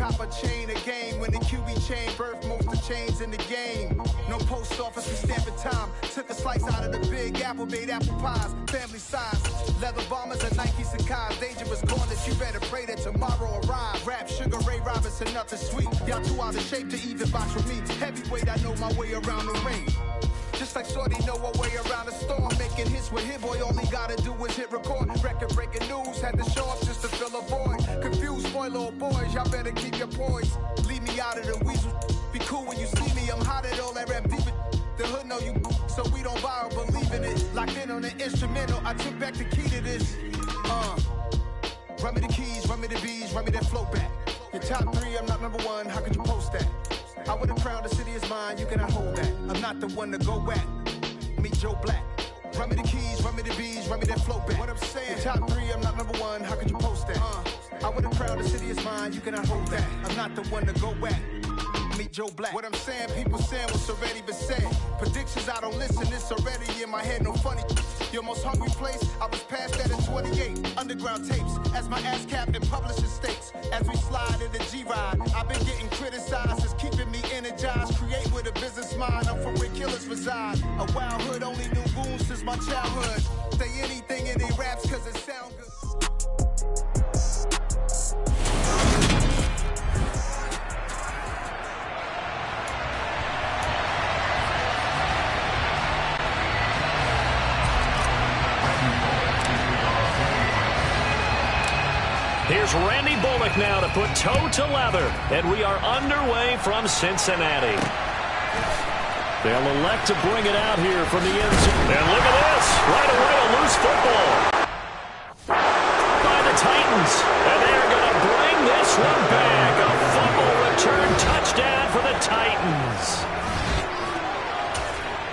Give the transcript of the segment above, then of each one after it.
cop a chain of game. When the QB chain birthed most of the chains in the game. No post office, we stamping time. Took a slice out of the big apple, made apple pies. Family size, leather bombers and Nike Sacai's. Dangerous corners, you better pray that tomorrow arrives. Rap, Sugar Ray Robinson, nothing sweet. Y'all too out of shape to even box with me. Heavyweight, I know my way around the ring. Just like Shorty know her way around the storm. Making hits with Hit Boy, all he gotta do is hit record. Record breaking news, had to show up just to fill a void. Confused, spoiled little boys, y'all better keep your poise. Leave me out of the weasel. Be cool when you see me, I'm hot at all that rap deep. The hood know you, so we don't borrow, believe in it. Locked in on the instrumental, I took back the key to this. Run me the keys, run me the bees, run me that flow back. Your top three, I'm not number one, how could you post that? I would have crowned the city is mine, you cannot hold that. I'm not the one to go at. Meet Joe Black. Run me the keys, run me the bees, run me that flow back. What I'm saying, your top three, I'm not number one, how could you post that? I would have crowned the city is mine, you cannot hold that. I'm not the one to go at. Meet Joe Black. What I'm saying, people saying what's already been said. Predictions, I don't listen, it's already in my head, no funny. Your most hungry place, I was past that at 28. Underground tapes, as my ass cap in publishing states. As we slide in the G-Ride, I've been getting criticized, it's keeping me energized. Create with a business mind, I'm from where killers reside. A wild hood, only knew goons since my childhood. Say anything in they raps cause it sound good. Here's Randy Bullock now to put toe to leather, and we are underway from Cincinnati. They'll elect to bring it out here from the end zone. And look at this, right away a loose football by the Titans, and they're going to bring this one back. A fumble return touchdown for the Titans.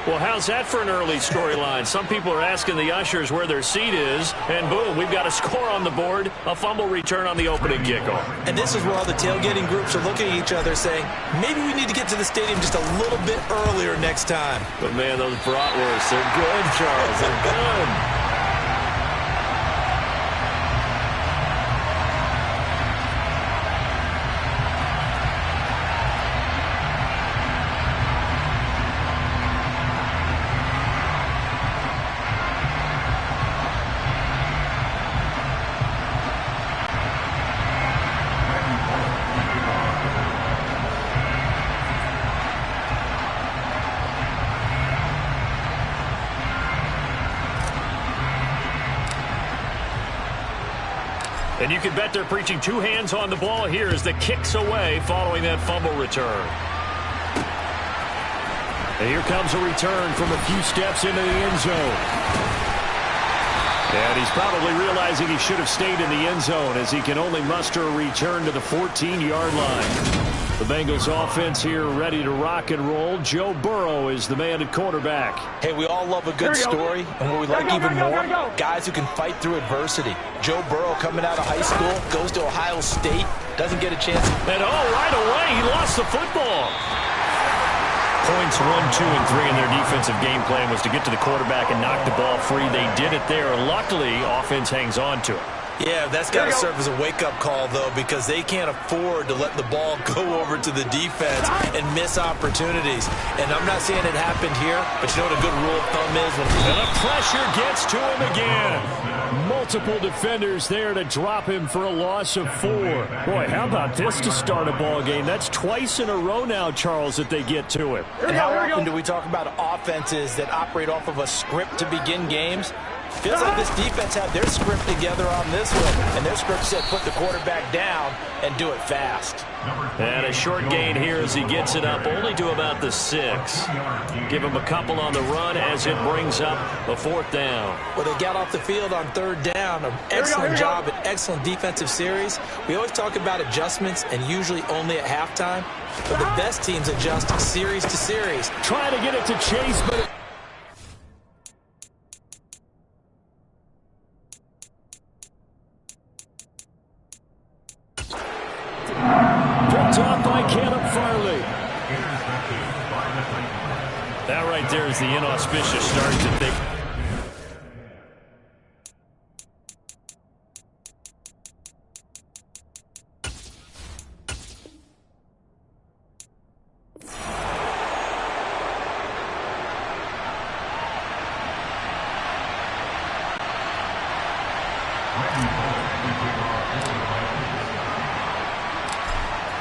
Well, how's that for an early storyline? Some people are asking the ushers where their seat is, and boom, we've got a score on the board, a fumble return on the opening kickoff. And this is where all the tailgating groups are looking at each other saying, maybe we need to get to the stadium just a little bit earlier next time. But, man, those bratwursts, they're good, Charles. They're good. And you can bet they're preaching two hands on the ball here as the kick's away following that fumble return. And here comes a return from a few steps into the end zone. And he's probably realizing he should have stayed in the end zone as he can only muster a return to the 14-yard line. The Bengals offense here ready to rock and roll. Joe Burrow is the man at quarterback. Hey, we all love a good story, and what we like even more, guys who can fight through adversity. Joe Burrow coming out of high school, goes to Ohio State, doesn't get a chance. And right away, he lost the football. Points 1, 2, and 3 in their defensive game plan was to get to the quarterback and knock the ball free. They did it there. Luckily, offense hangs on to it. Yeah, that's got to serve as a wake-up call, though, because they can't afford to let the ball go over to the defense and miss opportunities. And I'm not saying it happened here, but you know what a good rule of thumb is? And the pressure gets to him again. Multiple defenders there to drop him for a loss of 4. Boy, how about this to start a ball game? That's twice in a row now, Charles, that they get to him. And how often do we talk about offenses that operate off of a script to begin games? Feels like this defense had their script together on this one, and their script said put the quarterback down and do it fast. And a short gain here as he gets it up only to about the 6. Give him a couple on the run as it brings up a 4th down. Well, they got off the field on 3rd down. An excellent job, an excellent defensive series. We always talk about adjustments and usually only at halftime, but the best teams adjust series to series. Trying to get it to Chase, but picked up by Caleb Farley. That right there is the inauspicious start that they...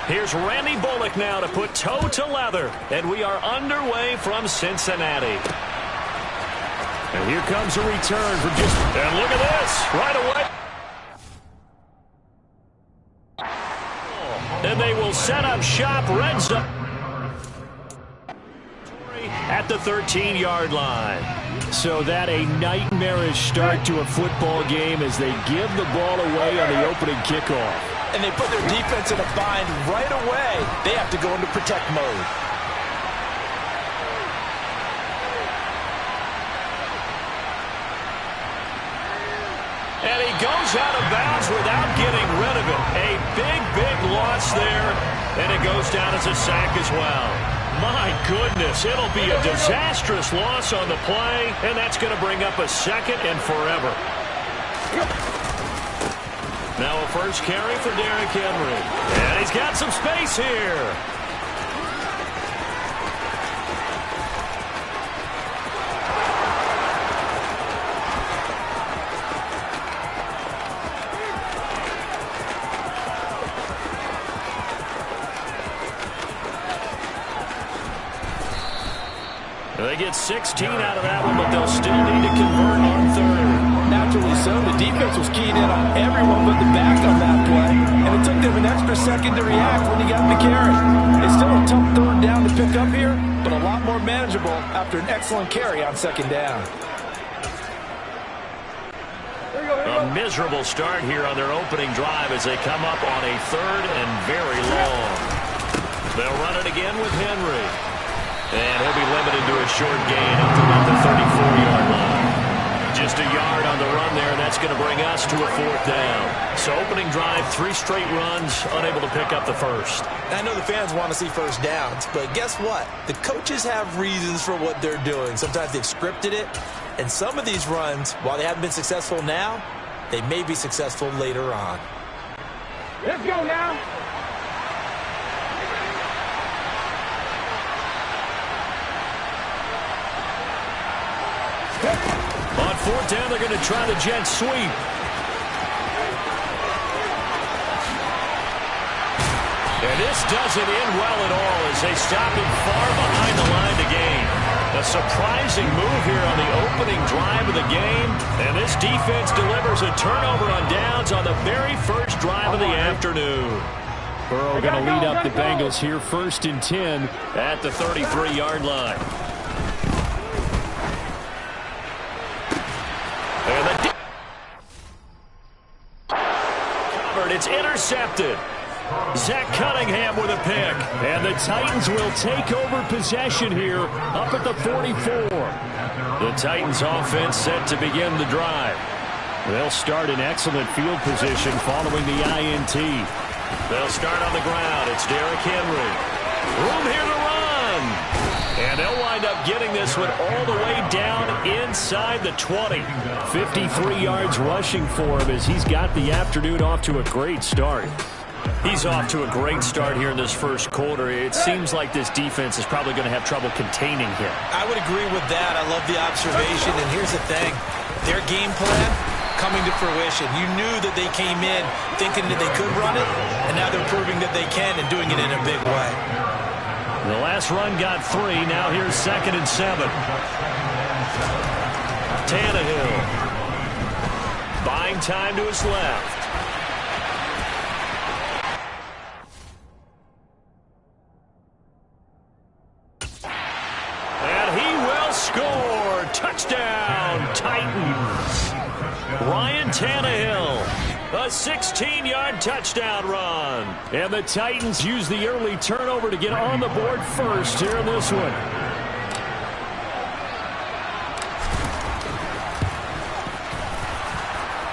Here's Randy Bullock now to put toe to leather. And we are underway from Cincinnati. And here comes a return for just... And look at this, right away. And they will set up shop, red zone at the 13-yard line. So that a nightmarish start to a football game as they give the ball away on the opening kickoff. And they put their defense in a bind right away. They have to go into protect mode. And he goes out of bounds without getting rid of it. A big loss there, and it goes down as a sack as well. My goodness, it'll be a disastrous loss on the play, and that's going to bring up a second and forever. Now a first carry for Derrick Henry. And he's got some space here. They get 16 out of that one, but they'll still need to convert on third. Naturally so. The defense was keying in on everyone but the back on that play, and it took them an extra second to react when he got the carry. It's still a tough third down to pick up here, but a lot more manageable after an excellent carry on second down. A miserable start here on their opening drive as they come up on a third and very long. They'll run it again with Henry. And he'll be limited to a short gain up to about the 34-yard line. Just a yard on the run there, and that's going to bring us to a fourth down. So opening drive, 3 straight runs, unable to pick up the first. I know the fans want to see first downs, but guess what? The coaches have reasons for what they're doing. Sometimes they've scripted it, and some of these runs, while they haven't been successful now, they may be successful later on. Let's go now. On fourth down, they're going to try the jet sweep. And this doesn't end well at all as they stop him far behind the line to gain. A surprising move here on the opening drive of the game. And this defense delivers a turnover on downs on the very first drive of the afternoon. Burrow going to lead up the Bengals here, 1st and 10 at the 33-yard line. It's intercepted. Zach Cunningham with a pick. And the Titans will take over possession here up at the 44. The Titans offense set to begin the drive. They'll start in excellent field position following the INT. They'll start on the ground. It's Derrick Henry. Room here to run. And they'll wind up getting this one all the way down inside the 20. 53 yards rushing for him as he's got the afternoon off to a great start. He's off to a great start here in this first quarter. It seems like this defense is probably going to have trouble containing him. I would agree with that. I love the observation. And here's the thing. Their game plan coming to fruition. You knew that they came in thinking that they could run it, and now they're proving that they can and doing it in a big way. The last run got 3. Now here's 2nd and 7. Tannehill. Buying time to his left. And he will score. Touchdown, Titans. Ryan Tannehill. A 16-yard touchdown run. And the Titans use the early turnover to get on the board first here in this one.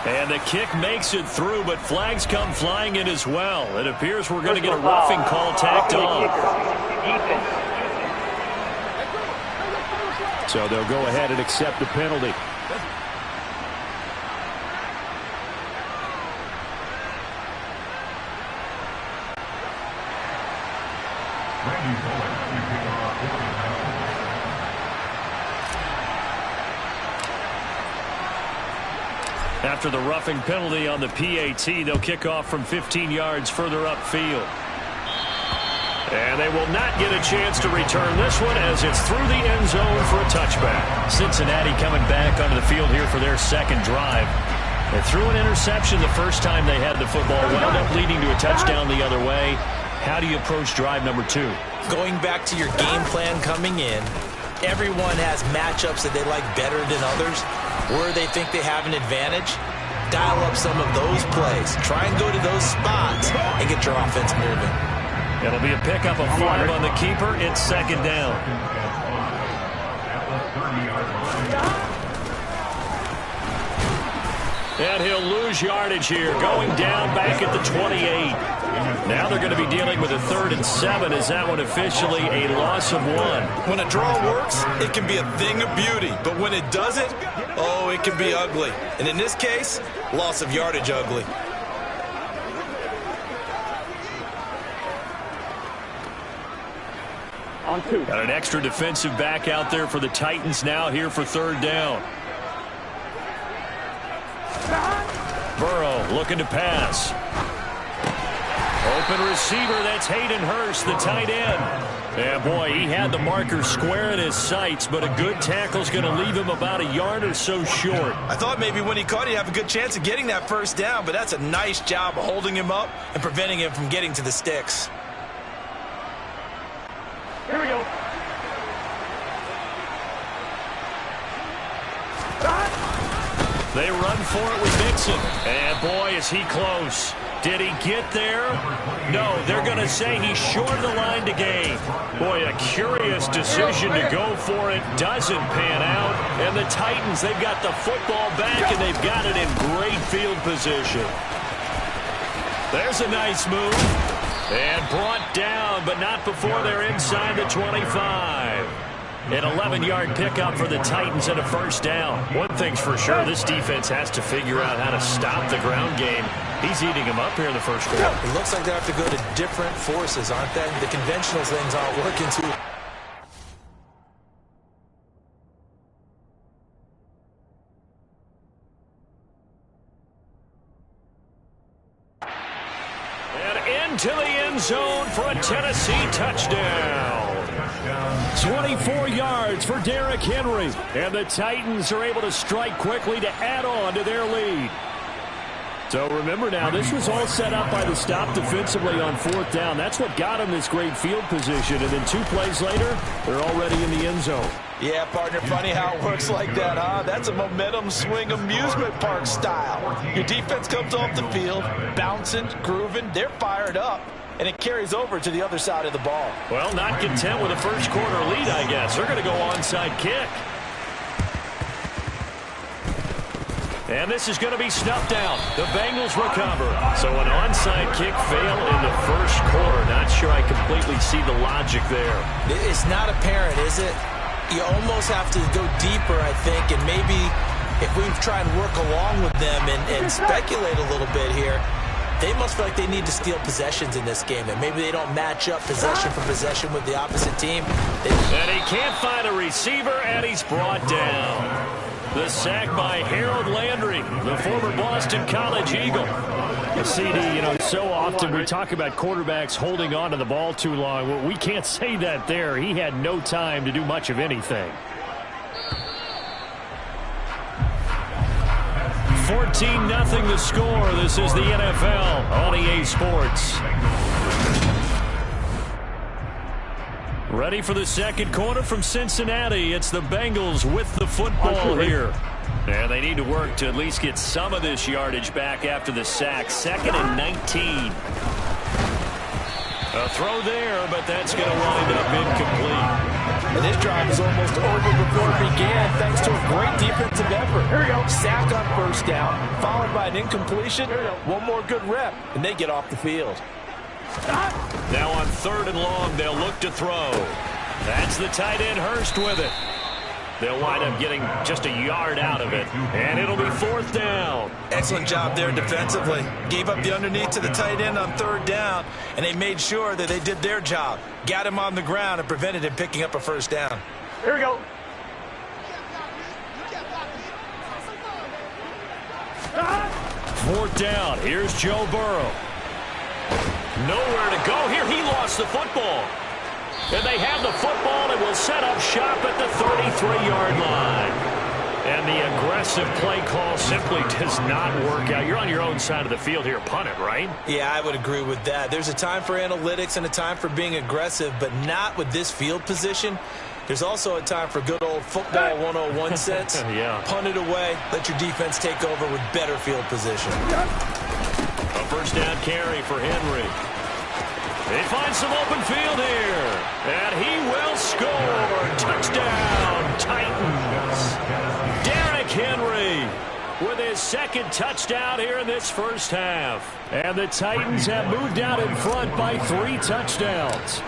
And the kick makes it through, but flags come flying in as well. It appears we're going to get a roughing call tacked on. So they'll go ahead and accept the penalty. After the roughing penalty on the PAT, they'll kick off from 15 yards further upfield. And they will not get a chance to return this one as it's through the end zone for a touchback. Cincinnati coming back onto the field here for their second drive. They threw an interception the first time they had the football, wound up leading to a touchdown the other way. How do you approach drive number 2? Going back to your game plan coming in, everyone has matchups that they like better than others, where they think they have an advantage. Dial up some of those plays. Try and go to those spots and get your offense moving. It'll be a pickup of 5 on the keeper. It's second down. And he'll lose yardage here, going down back at the 28. Now they're going to be dealing with a 3rd and 7. Is that one officially a loss of 1? When a draw works, it can be a thing of beauty. But when it doesn't, oh, it can be ugly. And in this case, loss of yardage ugly. On 2. Got an extra defensive back out there for the Titans now here for 3rd down. Burrow looking to pass. Open receiver, that's Hayden Hurst, the tight end. Yeah, boy, he had the marker square in his sights, but a good tackle's going to leave him about a yard or so short. I thought maybe when he caught, he'd have a good chance of getting that first down, but that's a nice job of holding him up and preventing him from getting to the sticks. Here we go. They run for it with Mixon. And boy, is he close. Did he get there? No, they're going to say he's short of the line to gain. Boy, a curious decision to go for it. Doesn't pan out. And the Titans, they've got the football back, and they've got it in great field position. There's a nice move. And brought down, but not before they're inside the 25. An 11-yard pickup for the Titans and a first down. One thing's for sure, this defense has to figure out how to stop the ground game. He's eating them up here in the first quarter. It looks like they have to go to different forces, aren't they? The conventional things aren't working too. And into the end zone for a Tennessee touchdown. 24 yards for Derrick Henry. And the Titans are able to strike quickly to add on to their lead. So remember now, this was all set up by the stop defensively on 4th down. That's what got them this great field position. And then 2 plays later, they're already in the end zone. Yeah, partner, funny how it works like that, huh? That's a momentum swing amusement park style. Your defense comes off the field, bouncing, grooving, they're fired up. And it carries over to the other side of the ball. Well, not content with a first quarter lead, I guess. They're going to go onside kick. And this is going to be snuffed out. The Bengals recover. So an onside kick fail in the first quarter. Not sure I completely see the logic there. It's not apparent, is it? You almost have to go deeper, I think. And maybe if we try and work along with them and speculate a little bit here, they must feel like they need to steal possessions in this game, and maybe they don't match up possession for possession with the opposite team. And he can't find a receiver, and he's brought down. The sack by Harold Landry, the former Boston College Eagle. CD, you know, so often we talk about quarterbacks holding on to the ball too long. Well, we can't say that there. He had no time to do much of anything. 14-0 the score. This is the NFL on EA Sports. Ready for the second quarter from Cincinnati. It's the Bengals with the football here. And they need to work to at least get some of this yardage back after the sack. 2nd and 19. A throw there, but that's going to wind up incomplete. And this drive is almost over before it began, thanks to a great defensive effort. Here we go. Sack on first down, followed by an incompletion. One more good rep, and they get off the field. Now on 3rd and long, they'll look to throw. That's the tight end Hurst with it. They'll wind up getting just a yard out of it, and it'll be 4th down. Excellent job there defensively. Gave up the underneath to the tight end on 3rd down, and they made sure that they did their job. Got him on the ground and prevented him picking up a first down. Here we go. 4th down. Here's Joe Burrow. Nowhere to go here. He lost the football. And they have the football and will set up shop at the 33-yard line. And the aggressive play call simply does not work out. You're on your own side of the field here. Punt it, right? Yeah, I would agree with that. There's a time for analytics and a time for being aggressive, but not with this field position. There's also a time for good old football 101 sense. Yeah. Punt it away. Let your defense take over with better field position. A first down carry for Henry. They find some open field here. And he will score. Touchdown, Titans. Derrick Henry with his second touchdown here in this first half. And the Titans have moved out in front by 3 touchdowns.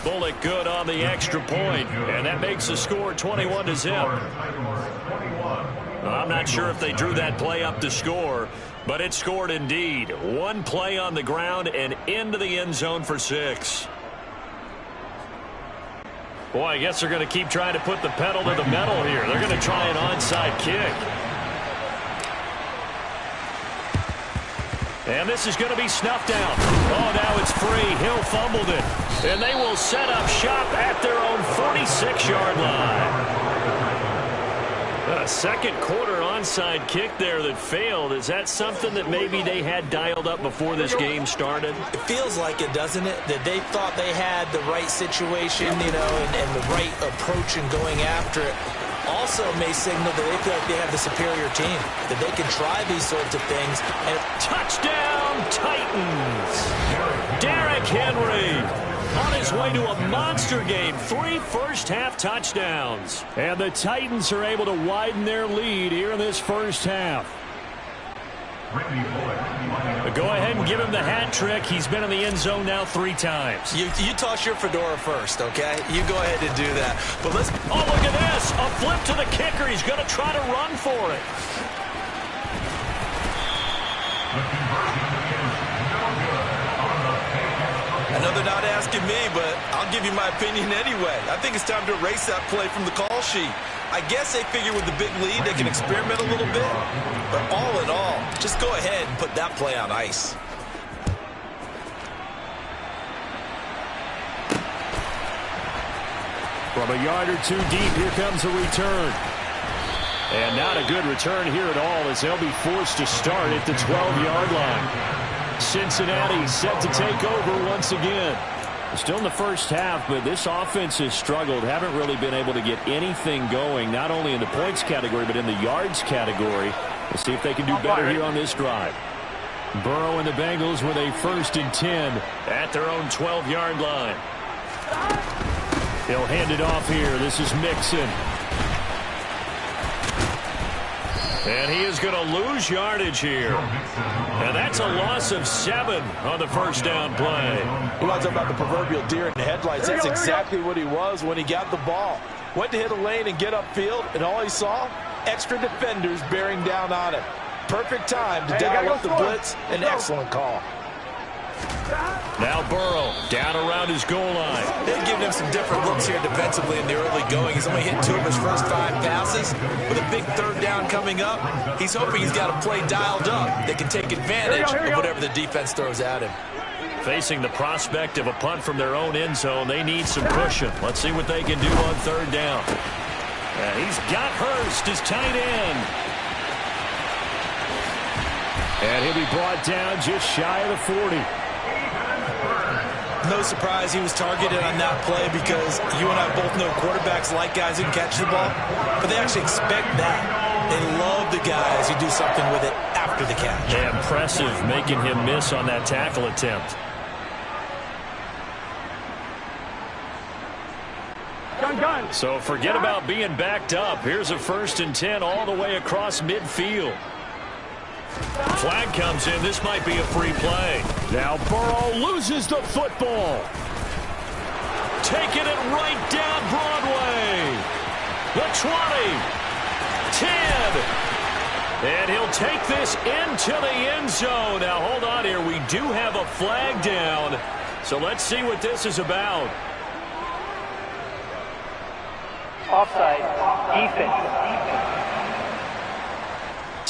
Bullock good on the extra point, and that makes the score 21-0. I'm not sure if they drew that play up to score, but it scored indeed. One play on the ground and into the end zone for 6. Boy, I guess they're going to keep trying to put the pedal to the metal here. They're going to try an onside kick. And this is going to be snuffed out. Oh, now it's free. Hill fumbled it. And they will set up shop at their own 46-yard line. A second quarter onside kick there that failed. Is that something that maybe they had dialed up before this game started? It feels like it, doesn't it? That they thought they had the right situation, you know, and the right approach in going after it. Also may signal that they feel like they have the superior team, that they can try these sorts of things. And touchdown, Titans! Derrick Henry on his way to a monster game. 3 first-half touchdowns. And the Titans are able to widen their lead here in this first half. Go ahead and give him the hat trick. He's been in the end zone now 3 times. You toss your fedora first, okay? You go ahead and do that. But let's... Oh, look at this. A flip to the kicker. He's going to try to run for it. I know they're not asking me, but I'll give you my opinion anyway. I think it's time to erase that play from the call sheet. I guess they figure with the big lead they can experiment a little bit. But all in all, just go ahead and put that play on ice. From a yard or 2 deep, here comes a return. And not a good return here at all as they'll be forced to start at the 12-yard line. Cincinnati set to take over once again. Still in the first half, but this offense has struggled. Haven't really been able to get anything going, not only in the points category, but in the yards category. We'll see if they can do better here on this drive. Burrow and the Bengals with a 1st and 10 at their own 12-yard line. He'll hand it off here. This is Mixon. And he is going to lose yardage here. And that's a loss of 7 on the first down play. You want to talk about the proverbial deer in the headlights. That's exactly what he was when he got the ball. Went to hit a lane and get upfield, and all he saw, extra defenders bearing down on him. Perfect time to dial up the blitz. An excellent call. Now Burrow down around his goal line. They've given him some different looks here defensively in the early going. He's only hit 2 of his first 5 passes. With a big 3rd down coming up, he's hoping he's got a play dialed up that can take advantage of whatever the defense throws at him. Facing the prospect of a punt from their own end zone, they need some cushion. Let's see what they can do on 3rd down. He's got Hurst, his tight end. And he'll be brought down just shy of the 40. No surprise he was targeted on that play because you and I both know quarterbacks like guys who can catch the ball, but they actually expect that. They love the guys who do something with it after the catch. Yeah, impressive making him miss on that tackle attempt. Gun. So forget about being backed up. Here's a 1st and 10 all the way across midfield. Flag comes in. This might be a free play. Now Burrow loses the football. Taking it right down Broadway. The 20. 10. And he'll take this into the end zone. Now hold on here. We do have a flag down. So let's see what this is about. Offside. Defense.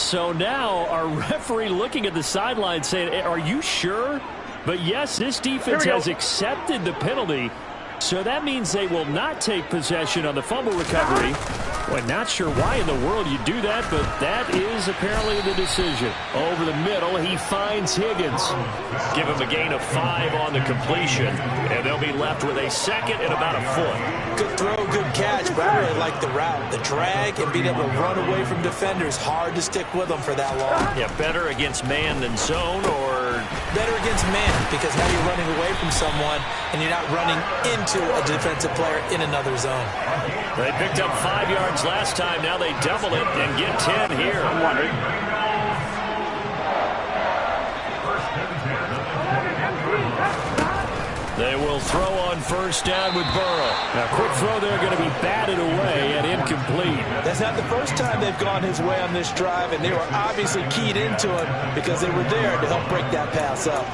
So now our referee looking at the sideline saying, are you sure? But yes, this defense has accepted the penalty. So that means they will not take possession on the fumble recovery. Well, not sure why in the world you do that, but that is apparently the decision. Over the middle, he finds Higgins. Give him a gain of 5 on the completion, and they'll be left with a second and about a foot. Good throw, good catch, but I really like the route. The drag and being able to run away from defenders, hard to stick with them for that long. Yeah, better against man than zone, or better against man, because now you're running away from someone and you're not running into a defensive player in another zone. They picked up 5 yards last time. Now they double it and get 10 here. They will throw on first down with Burrow. Now, quick throw there, going to be batted away and incomplete. That's not the first time they've gone his way on this drive, and they were obviously keyed into it because they were there to help break that pass up.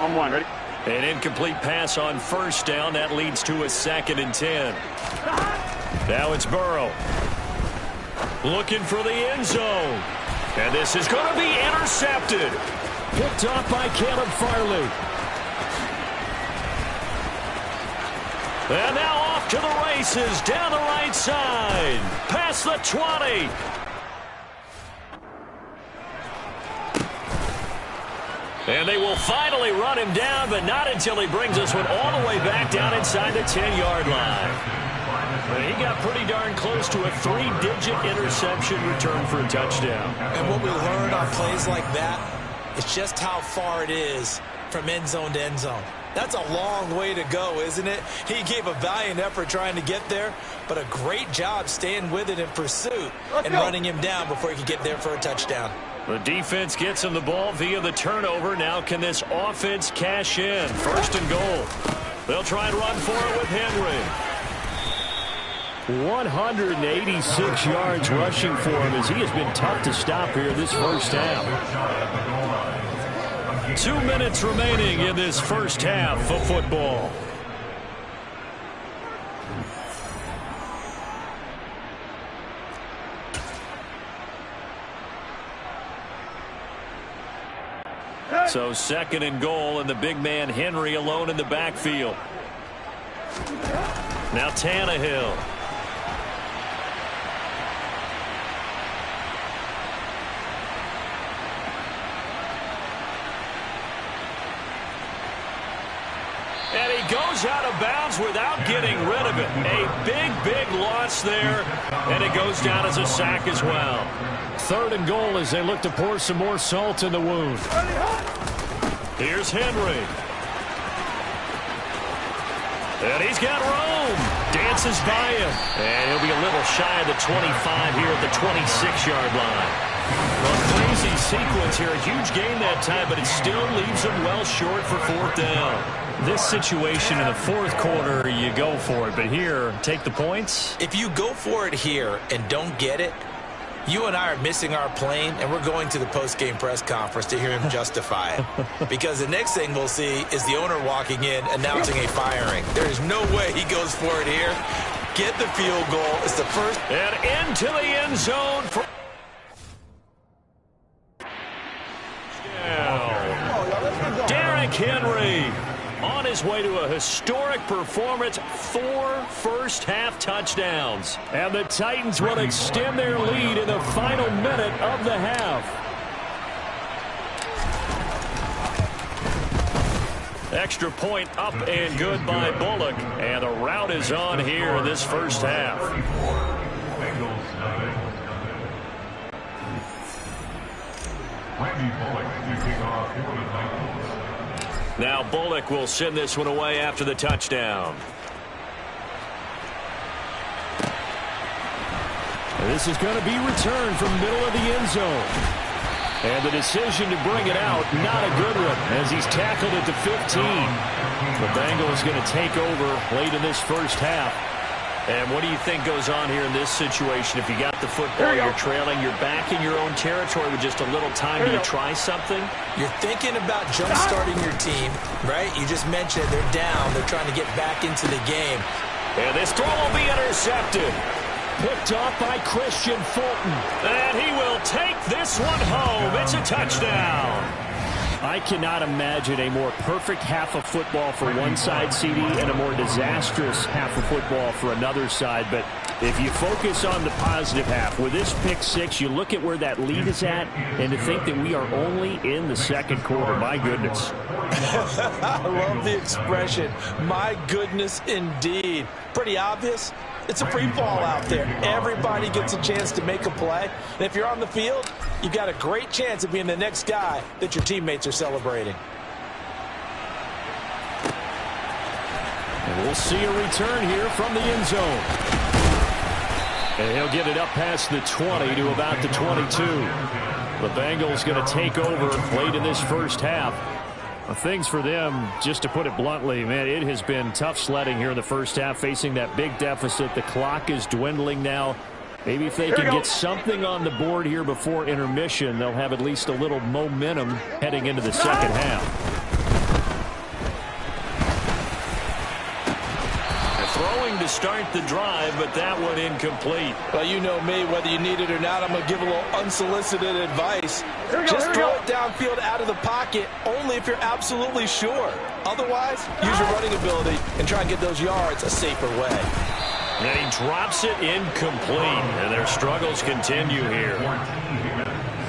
On one, ready? An incomplete pass on first down. That leads to a 2nd and 10. Now it's Burrow. Looking for the end zone. And this is going to be intercepted. Picked off by Caleb Farley. And now off to the races down the right side. Past the 20. And they will finally run him down, but not until he brings this one all the way back down inside the 10-yard line. He got pretty darn close to a 3-digit interception return for a touchdown. And what we learned on plays like that is just how far it is from end zone to end zone. That's a long way to go, isn't it? He gave a valiant effort trying to get there, but a great job staying with it in pursuit and running him down before he could get there for a touchdown. The defense gets him the ball via the turnover. Now can this offense cash in? 1st and goal. They'll try and run for it with Henry. 186 yards rushing for him as he has been tough to stop here this first half. 2 minutes remaining in this first half of football. So 2nd and goal, and the big man Henry alone in the backfield. Now Tannehill. And he goes out of bounds without getting rid of it. A big loss there, and it goes down as a sack as well. 3rd and goal as they look to pour some more salt in the wound. Here's Henry. And he's got room. Dances by him. And he'll be a little shy of the 25 here at the 26-yard line. Well, crazy sequence here. A huge gain that time, but it still leaves him well short for 4th down. This situation in the 4th quarter, you go for it. But here, take the points. If you go for it here and don't get it, you and I are missing our plane, and we're going to the post-game press conference to hear him justify it. Because the next thing we'll see is the owner walking in announcing a firing. There is no way he goes for it here. Get the field goal. It's the first. And into the end zone. Derrick Henry on his way to a historic performance, 4 first-half touchdowns. And the Titans will extend their lead in the final minute of the half. Extra point up and good by Bullock. And the route is on here in this first half. Now Bullock will send this one away after the touchdown. And this is going to be returned from middle of the end zone. And the decision to bring it out, not a good one, as he's tackled at the 15. The Bengals going to take over late in this first half. And what do you think goes on here in this situation? If you got the football, you're trailing, you're back in your own territory with just a little time. Do you try something? You're thinking about jump-starting your team, right? You just mentioned they're down. They're trying to get back into the game. And this throw will be intercepted. Picked off by Christian Fulton. And he will take this one home. It's a touchdown. I cannot imagine a more perfect half of football for one side, CD, and a more disastrous half of football for another side. But if you focus on the positive half, with this pick six, you look at where that lead is at, and to think that we are only in the second quarter. My goodness. I love the expression, my goodness indeed. Pretty obvious. It's a free fall out there. Everybody gets a chance to make a play. And if you're on the field, you've got a great chance of being the next guy that your teammates are celebrating. And we'll see a return here from the end zone. And he'll get it up past the 20 to about the 22. The Bengals going to take over late in this first half. Things for them, just to put it bluntly, man, it has been tough sledding here in the first half, facing that big deficit. The clock is dwindling now. Maybe if they can get something on the board here before intermission, they'll have at least a little momentum heading into the second half. Throwing to start the drive, but that one incomplete. Well, you know me, whether you need it or not, I'm going to give a little unsolicited advice. Just throw it downfield out of the pocket, only if you're absolutely sure. Otherwise, use your running ability and try and get those yards a safer way. And he drops it incomplete, and their struggles continue here.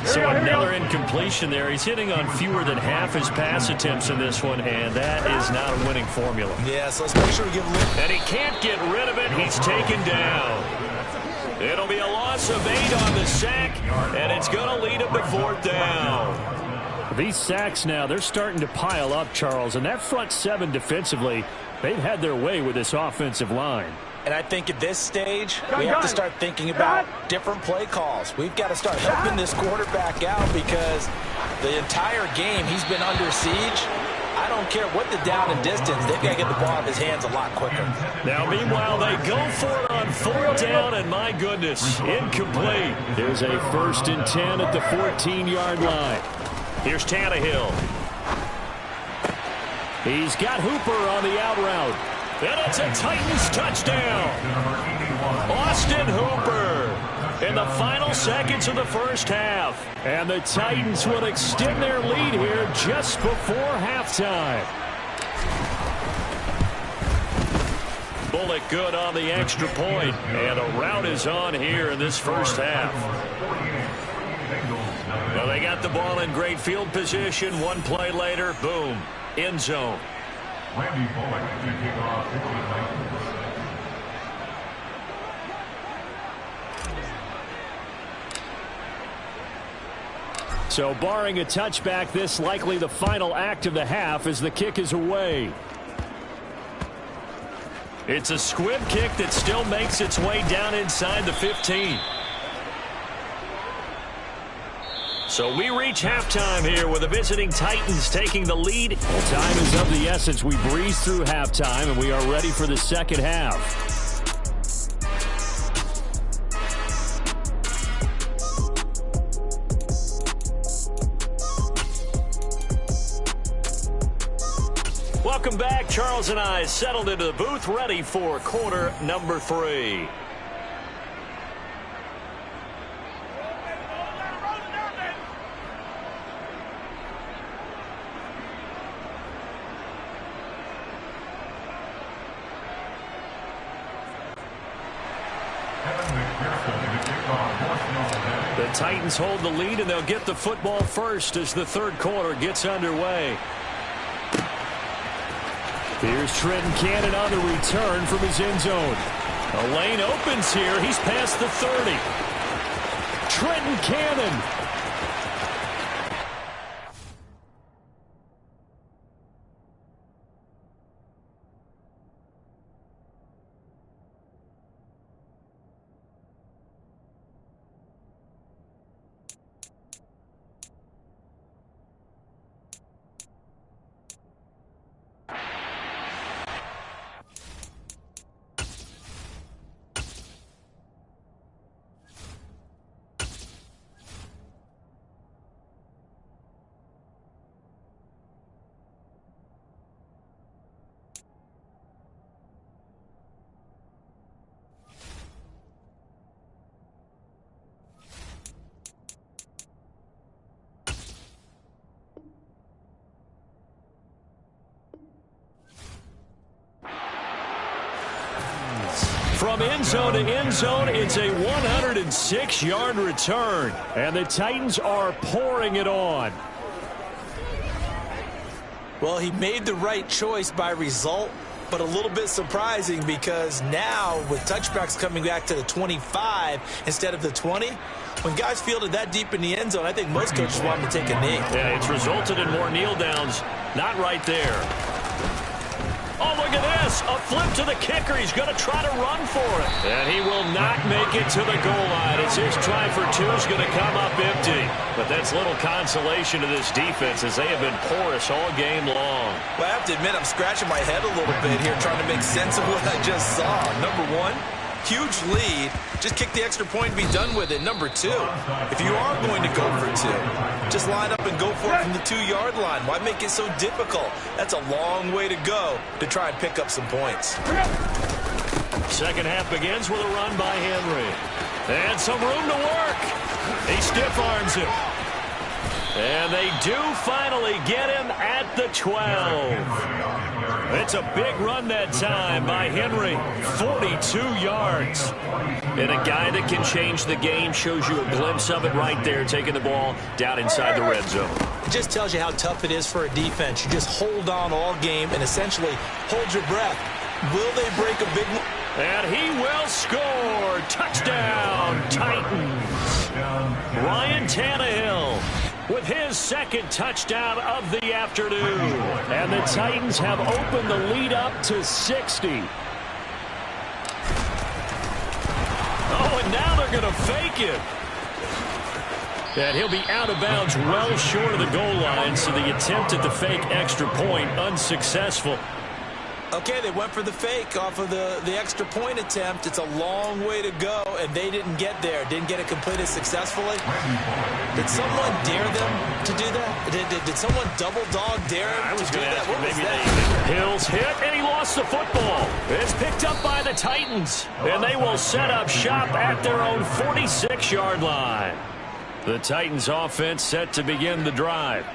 So another incompletion there. He's hitting on fewer than half his pass attempts in this one, and that is not a winning formula. Yeah, so let's make sure we give him. And he can't get rid of it. He's taken down. It'll be a loss of 8 on the sack, and it's going to lead him to fourth down. These sacks now, they're starting to pile up, Charles, and that front seven defensively, they've had their way with this offensive line. And I think at this stage, we have to start thinking about different play calls. We've got to start helping this quarterback out because the entire game he's been under siege. I don't care what the down and distance. They've got to get the ball out of his hands a lot quicker. Now, meanwhile, they go for it on fourth down, and my goodness, incomplete. There's a 1st and 10 at the 14-yard line. Here's Tannehill. He's got Hooper on the out route. And it's a Titans touchdown. Austin Hooper in the final seconds of the first half. And the Titans will extend their lead here just before halftime. Bullock good on the extra point. And a rout is on here in this first half. Well, they got the ball in great field position. One play later, boom, end zone. So barring a touchback, this likely the final act of the half as the kick is away. It's a squib kick that still makes its way down inside the 15. So we reach halftime here with the visiting Titans taking the lead. Well, time is of the essence. We breeze through halftime, and we are ready for the second half. Welcome back. Charles and I settled into the booth, ready for quarter number 3. The Titans hold the lead, and they'll get the football first as the third quarter gets underway. Here's Trenton Cannon on the return from his end zone. A lane opens here. He's past the 30. Trenton Cannon. From end zone to end zone, it's a 106-yard return. And the Titans are pouring it on. Well, he made the right choice by result, but a little bit surprising because now with touchbacks coming back to the 25 instead of the 20, when guys fielded that deep in the end zone, I think most coaches want them to take a knee. Yeah, it's resulted in more kneel downs. Not right there. Oh, look at this. A flip to the kicker. He's going to try to run for it. And he will not make it to the goal line. It's his try for two is going to come up empty. But that's little consolation to this defense as they have been porous all game long. Well, I have to admit, I'm scratching my head a little bit here trying to make sense of what I just saw. Number one, huge lead. Just kick the extra point and be done with it. Number two, if you are going to go for two, just line up and go for it from the 2-yard line. Why make it so difficult? That's a long way to go to try and pick up some points. Second half begins with a run by Henry. And some room to work. He stiff arms him. And they do finally get him at the 12. It's a big run that time by Henry. 42 yards. And a guy that can change the game shows you a glimpse of it right there, taking the ball down inside the red zone. It just tells you how tough it is for a defense. You just hold on all game and essentially hold your breath. Will they break a big one? And he will score. Touchdown, Titans. Ryan Tannehill with his second touchdown of the afternoon. And the Titans have opened the lead up to 60. Oh, and now they're going to fake it. And he'll be out of bounds well short of the goal line, so the attempt at the fake extra point unsuccessful. Okay, they went for the fake off of the extra point attempt. It's a long way to go, and they didn't get there. Didn't get it completed successfully. Did someone dare them to do that? Did someone double dog dare him to do that? What was that? Hills hit, and he lost the football. It's picked up by the Titans, and they will set up shop at their own 46-yard line. The Titans offense set to begin the drive.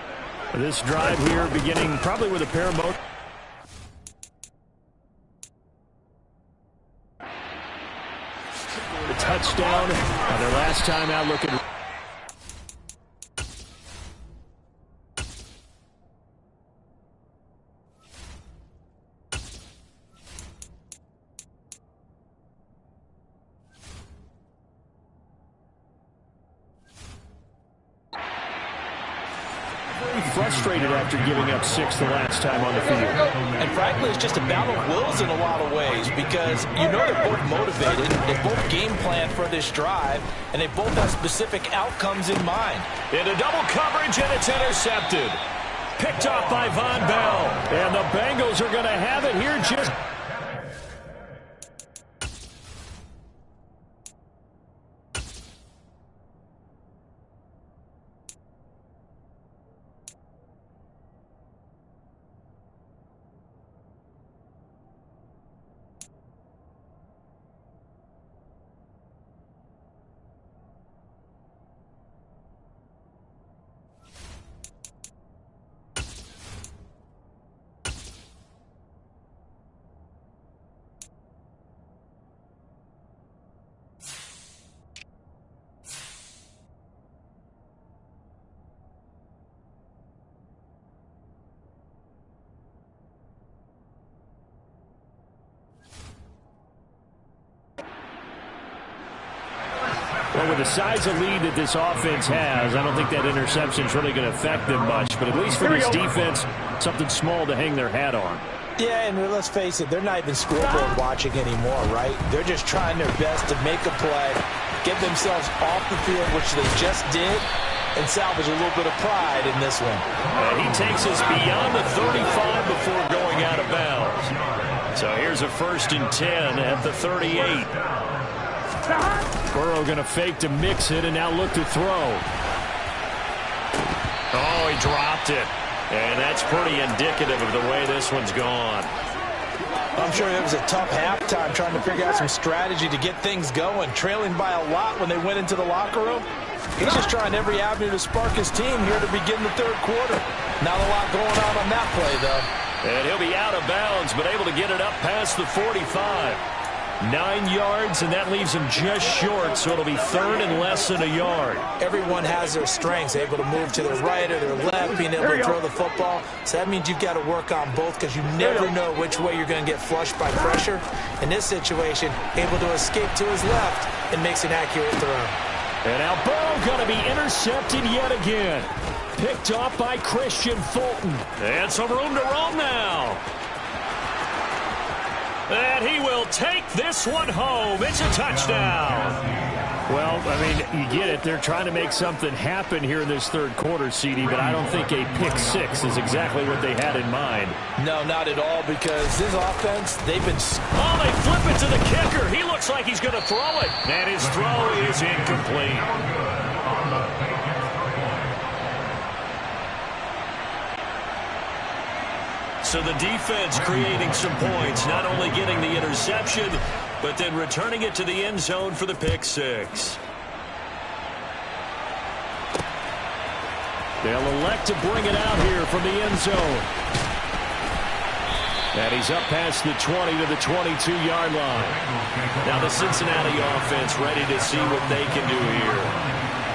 This drive here beginning probably with a pair of motor. Touchdown. Their last time out looking. Frustrated after giving up 6 the last time on the field. And frankly, it's just a battle of wills in a lot of ways because you know they're both motivated, they both game plan for this drive, and they both have specific outcomes in mind. Into double coverage, and it's intercepted. Picked off by Von Bell. And the Bengals are going to have it here just... Well, with the size of lead that this offense has, I don't think that interception is really going to affect them much. But at least for this defense, something small to hang their hat on. Yeah, and let's face it, they're not even scoreboard watching anymore, right? They're just trying their best to make a play, get themselves off the field, which they just did, and salvage a little bit of pride in this one. He takes us beyond the 35 before going out of bounds. So here's a 1st and 10 at the 38. Burrow going to fake to mix it and now look to throw. Oh, he dropped it. And that's pretty indicative of the way this one's gone. I'm sure it was a tough halftime trying to figure out some strategy to get things going. Trailing by a lot when they went into the locker room. He's just trying every avenue to spark his team here to begin the 3rd quarter. Not a lot going on that play, though. And he'll be out of bounds, but able to get it up past the 45. 9 yards, and that leaves him just short, so it'll be third and less than a yard. Everyone has their strengths, able to move to their right or their left, being able to throw the football. So that means you've got to work on both because you never know which way you're going to get flushed by pressure. In this situation, able to escape to his left and makes an accurate throw. And now ball going to be intercepted yet again. Picked off by Christian Fulton. And some room to roam now. And he will take this one home. It's a touchdown. Well, I mean, you get it. They're trying to make something happen here in this third quarter, CD, but I don't think a pick six is exactly what they had in mind. No, not at all, because this offense, they've been... Oh, they flip it to the kicker. He looks like he's going to throw it. And his throw is incomplete. So the defense creating some points, not only getting the interception, but then returning it to the end zone for the pick six. They'll elect to bring it out here from the end zone. And he's up past the 20 to the 22-yard line. Now the Cincinnati offense ready to see what they can do here.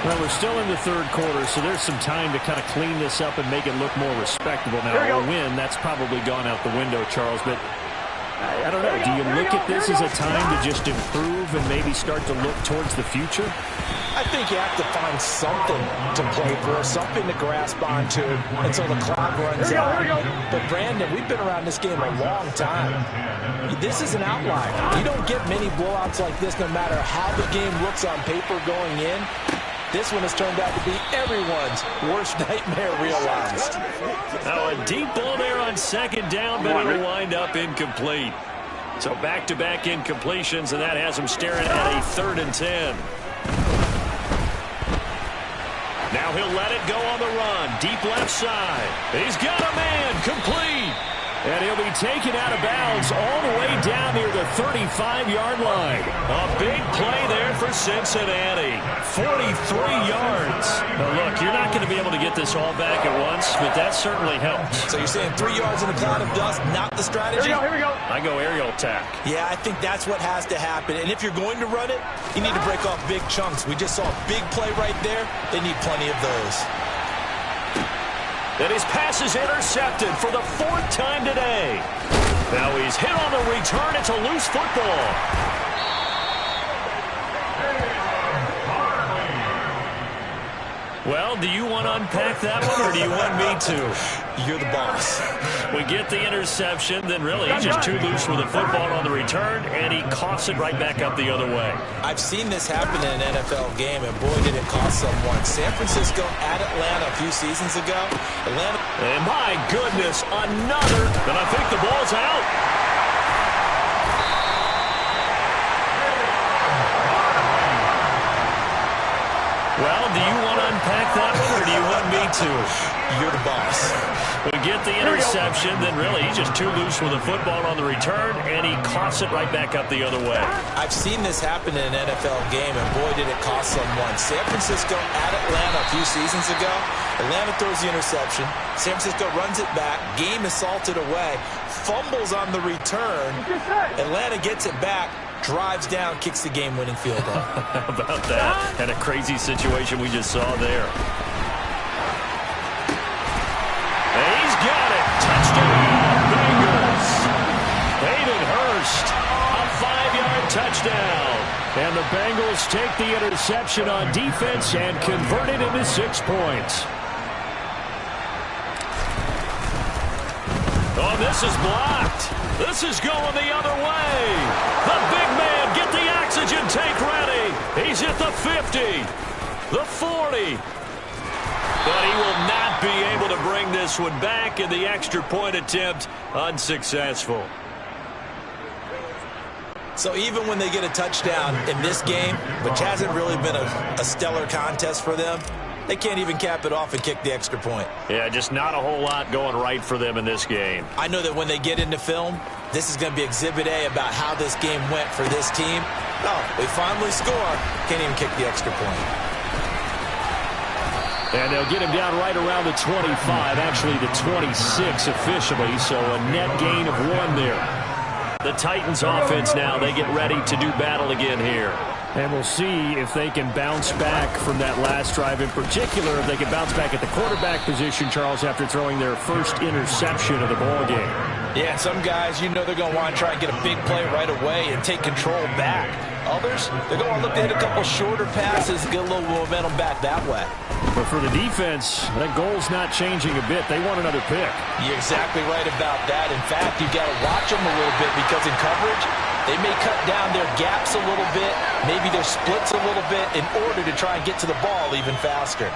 Well, we're still in the third quarter, so there's some time to kind of clean this up and make it look more respectable. Now, a win, that's probably gone out the window, Charles, but I don't know. Do you look at this as a time to just improve and maybe start to look towards the future? I think you have to find something to play for, something to grasp onto until the clock runs out. But, Brandon, we've been around this game a long time. This is an outlier. You don't get many blowouts like this no matter how the game looks on paper going in. This one has turned out to be everyone's worst nightmare realized. Now a deep ball there on second down, but it'll wind up incomplete. So back-to-back incompletions, and that has him staring at a 3rd and 10. Now he'll let it go on the run. Deep left side. He's got a man. Complete. And he'll be taken out of bounds all the way down near the 35-yard line. A big play there for Cincinnati. 43 yards. Now look, you're not going to be able to get this all back at once, but that certainly helps. So you're saying 3 yards in a cloud of dust, not the strategy? Here we go. I go aerial attack. Yeah, I think that's what has to happen. And if you're going to run it, you need to break off big chunks. We just saw a big play right there. They need plenty of those. And his pass is intercepted for the 4th time today. Now he's hit on the return. It's a loose football. Well, do you want to unpack that one, or do you want me to? You're the boss. We get the interception, then really he's just too loose with the football on the return, and he coughs it right back up the other way. I've seen this happen in an NFL game, and boy, did it cost someone. San Francisco at Atlanta a few seasons ago. Atlanta. And my goodness, another. And I think the ball's out. Well, do you want to unpack that one, or do you want me to? You're the boss. We get the interception, then really he's just too loose with the football on the return, and he coughs it right back up the other way. I've seen this happen in an NFL game, and boy, did it cost someone. San Francisco at Atlanta a few seasons ago. Atlanta throws the interception. San Francisco runs it back. Game is salted away. Fumbles on the return. Atlanta gets it back. Drives down, kicks the game-winning field goal. How about that? And a crazy situation we just saw there. And he's got it. Touchdown, Bengals. Hayden Hurst, a 5-yard touchdown. And the Bengals take the interception on defense and convert it into 6 points. Oh, this is blocked. This is going the other way. The big man, get the oxygen tank ready. He's at the 50, the 40. But he will not be able to bring this one back, and the extra point attempt unsuccessful. So even when they get a touchdown in this game, which hasn't really been a stellar contest for them, they can't even cap it off and kick the extra point. Yeah, just not a whole lot going right for them in this game. I know that when they get into film, this is going to be Exhibit A about how this game went for this team. Oh, they finally score. Can't even kick the extra point. And they'll get him down right around the 25, actually the 26 officially, so a net gain of 1 there. The Titans offense now, they get ready to do battle again here. And we'll see if they can bounce back from that last drive. In particular, if they can bounce back at the quarterback position, Charles, after throwing their first interception of the ball game. Yeah, some guys, you know they're going to want to try and get a big play right away and take control back. Others, they're going to look to hit a couple shorter passes and get a little momentum back that way. But for the defense, that goal's not changing a bit. They want another pick. You're exactly right about that. In fact, you've got to watch them a little bit because in coverage, they may cut down their gaps a little bit, maybe their splits a little bit in order to try and get to the ball even faster.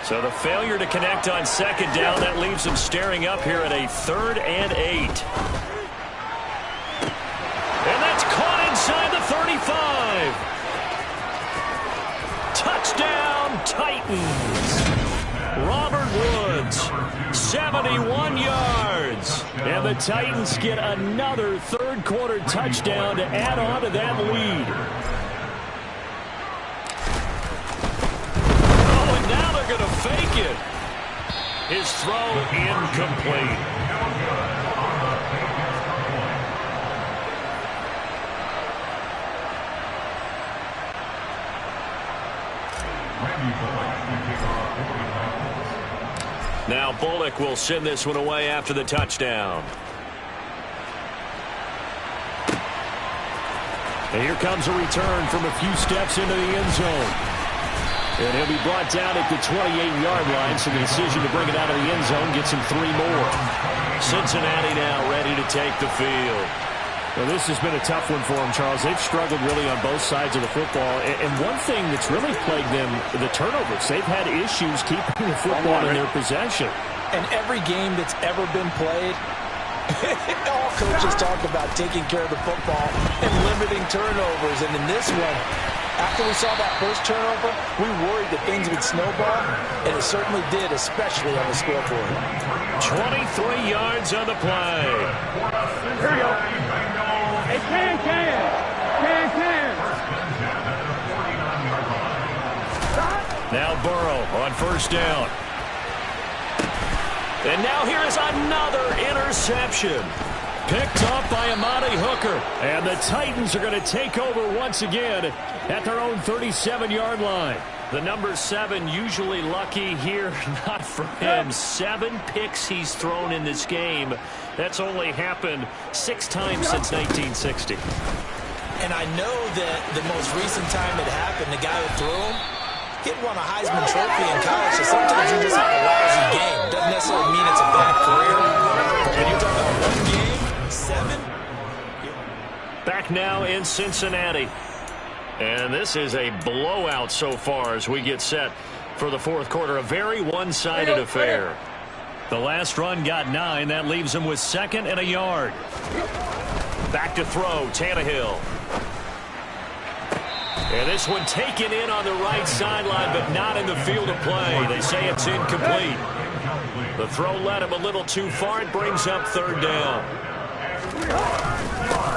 So the failure to connect on second down, that leaves them staring up here at a 3rd and 8. And that's caught inside the 35. Touchdown, Titans. Robert Woods, 71 yards. And the Titans get another third-quarter touchdown to add on to that lead. Oh, and now they're going to fake it. His throw incomplete. Now Bullock will send this one away after the touchdown. And here comes a return from a few steps into the end zone. And he'll be brought down at the 28-yard line, so the decision to bring it out of the end zone gets him 3 more. Cincinnati now ready to take the field. Well, this has been a tough one for them, Charles. They've struggled really on both sides of the football. And one thing that's really plagued them, the turnovers. They've had issues keeping the football in their possession. And every game that's ever been played, all coaches talk about taking care of the football and limiting turnovers. And in this one, after we saw that first turnover, we worried that things would snowball, and it certainly did, especially on the scoreboard. 23 yards on the play. Here we go. Hey, can. Now Burrow on first down. And now here is another interception. Picked up by Amani Hooker. And the Titans are going to take over once again at their own 37-yard line. The number 7 usually lucky here, not for him. 7 picks he's thrown in this game. That's only happened 6 times since 1960. And I know that the most recent time it happened, the guy who threw him, he had won a Heisman Trophy in college, so sometimes you just have a lousy game. Doesn't necessarily mean it's a bad career. When you're talking about 1 game, 7. Back now in Cincinnati. And this is a blowout so far as we get set for the fourth quarter. A very one-sided affair. The last run got 9. That leaves him with 2nd and a yard. Back to throw, Tannehill. And this one taken in on the right sideline, but not in the field of play. They say it's incomplete. The throw led him a little too far. It brings up 3rd down.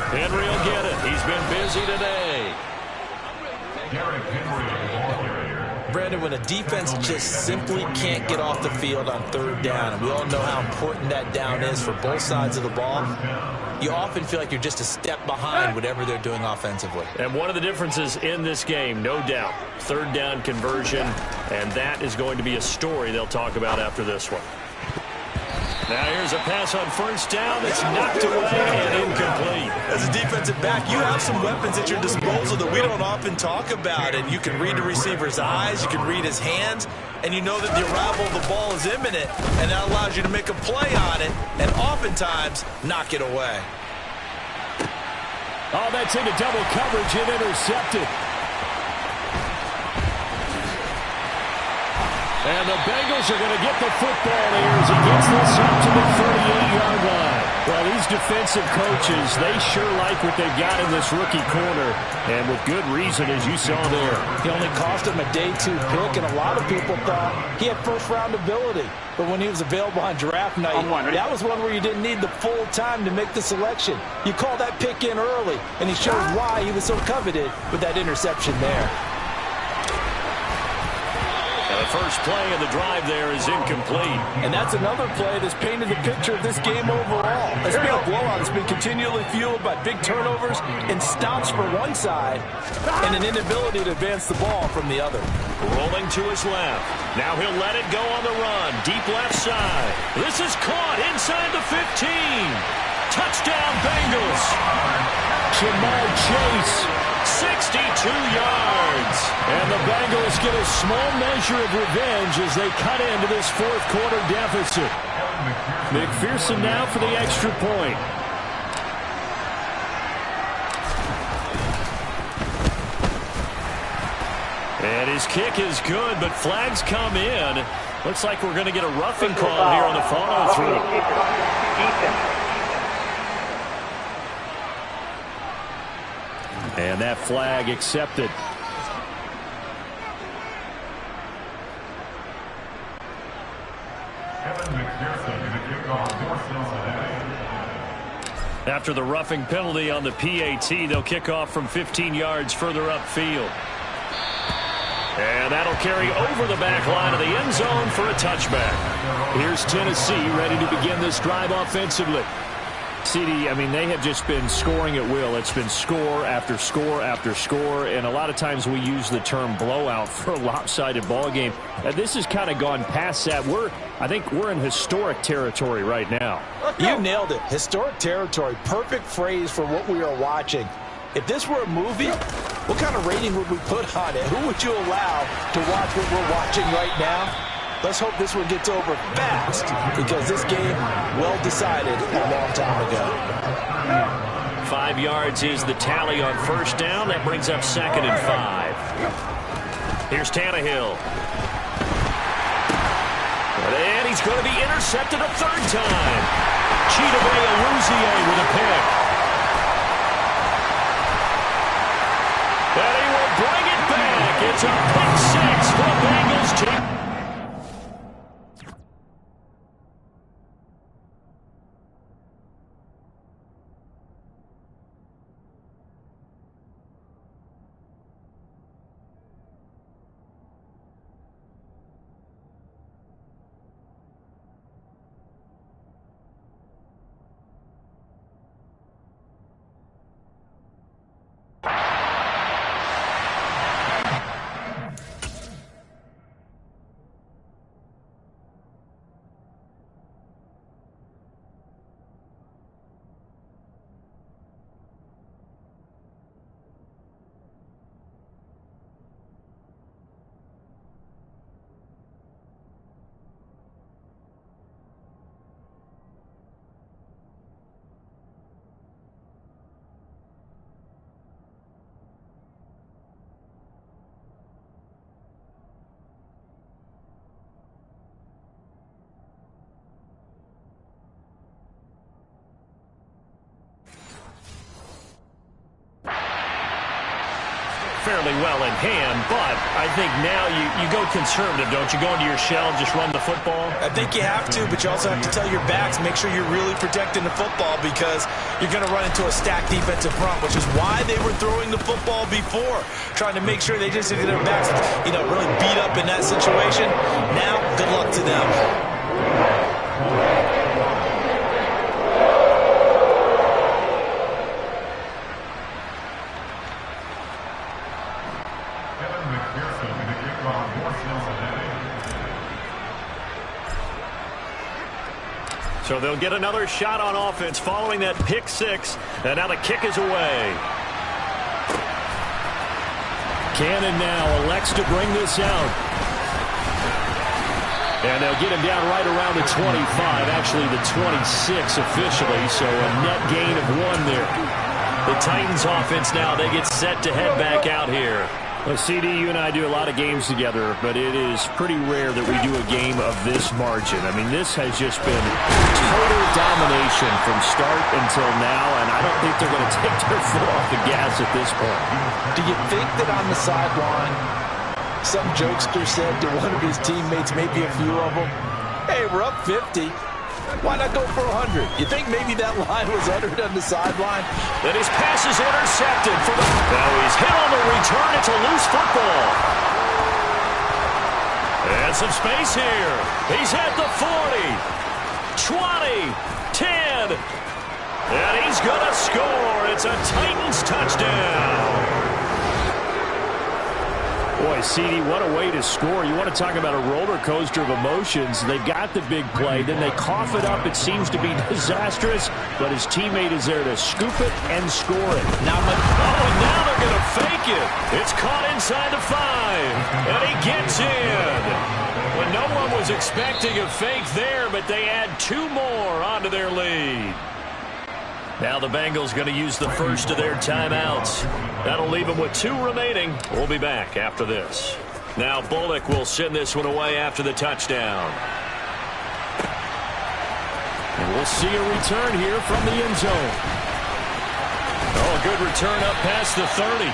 Henry will get it. He's been busy today. Brandon, when a defense just simply can't get off the field on 3rd down, and we all know how important that down is for both sides of the ball, you often feel like you're just a step behind whatever they're doing offensively. And one of the differences in this game, no doubt, 3rd down conversion, and that is going to be a story they'll talk about after this one. Now here's a pass on first down that's knocked away and incomplete. As a defensive back, you have some weapons at your disposal that we don't often talk about. And you can read the receiver's eyes, you can read his hands, and you know that the arrival of the ball is imminent. And that allows you to make a play on it and oftentimes knock it away. Oh, that's into double coverage and intercepted. And the Bengals are going to get the football here as he gets this up to the 38-yard line. Well, these defensive coaches, they sure like what they've got in this rookie corner, and with good reason, as you saw there. He only cost him a day 2 pick, and a lot of people thought he had first-round ability. But when he was available on draft night, that was one where you didn't need the full time to make the selection. You call that pick in early, and he shows why he was so coveted with that interception there. A first play of the drive there is incomplete. And that's another play that's painted the picture of this game overall. It's been a blowout. It's been continually fueled by big turnovers and stops for one side and an inability to advance the ball from the other. Rolling to his left. Now he'll let it go on the run. Deep left side. This is caught inside the 15. Touchdown, Bengals. Jamar Chase. 62 yards. And the Bengals get a small measure of revenge as they cut into this fourth quarter deficit. McPherson now for the extra point. And his kick is good, but flags come in. Looks like we're going to get a roughing call here on the follow-through. And that flag accepted. After the roughing penalty on the PAT, they'll kick off from 15 yards further upfield. And that'll carry over the back line of the end zone for a touchback. Here's Tennessee ready to begin this drive offensively. CD, I mean, they have just been scoring at will. It's been score after score after score, and a lot of times we use the term blowout for a lopsided ball game. This has kind of gone past that. I think we're in historic territory right now. You nailed it. Historic territory. Perfect phrase for what we are watching. If this were a movie, what kind of rating would we put on it? Who would you allow to watch what we're watching right now? Let's hope this one gets over fast, because this game, well decided a long time ago. 5 yards is the tally on first down. That brings up 2nd and 5. Here's Tannehill. And he's going to be intercepted a third time. Chidobe Awuzie with a pick. And he will bring it back. It's a pick six for the Bengals team. Fairly well in hand, but I think now you go conservative, don't you? Go into your shell and just run the football? I think you have to, but you also have to tell your backs, make sure you're really protecting the football, because you're going to run into a stacked defensive front, which is why they were throwing the football before, trying to make sure they just get their backs, really beat up in that situation. Now, good luck to them. So they'll get another shot on offense following that pick six. And now the kick is away. Cannon now elects to bring this out. And they'll get him down right around the 25, actually the 26 officially, so a net gain of 1 there. The Titans offense now, they get set to head back out here. Well, CD, you and I do a lot of games together, but it is pretty rare that we do a game of this margin. I mean, this has just been total domination from start until now, and I don't think they're going to take their foot off the gas at this point. Do you think that on the sideline, some jokester said to one of his teammates, maybe a few of them, hey, we're up 50. Why not go for 100? You think maybe that line was uttered on the sideline? Then his pass is intercepted. Now he's hit on the return. It's a loose football. And Has some space here. He's at the 40, 20, 10. And he's going to score. It's a Titans touchdown. Boy, CD, what a way to score. You want to talk about a roller coaster of emotions. They've got the big play, then they cough it up. It seems to be disastrous, but his teammate is there to scoop it and score it. Now they're going to fake it. It's caught inside the 5, and he gets in. Well, no one was expecting a fake there, but they add 2 more onto their lead. Now the Bengals going to use the first of their timeouts. That'll leave them with 2 remaining. We'll be back after this. Now Bullock will send this one away after the touchdown. And we'll see a return here from the end zone. Oh, a good return up past the 30.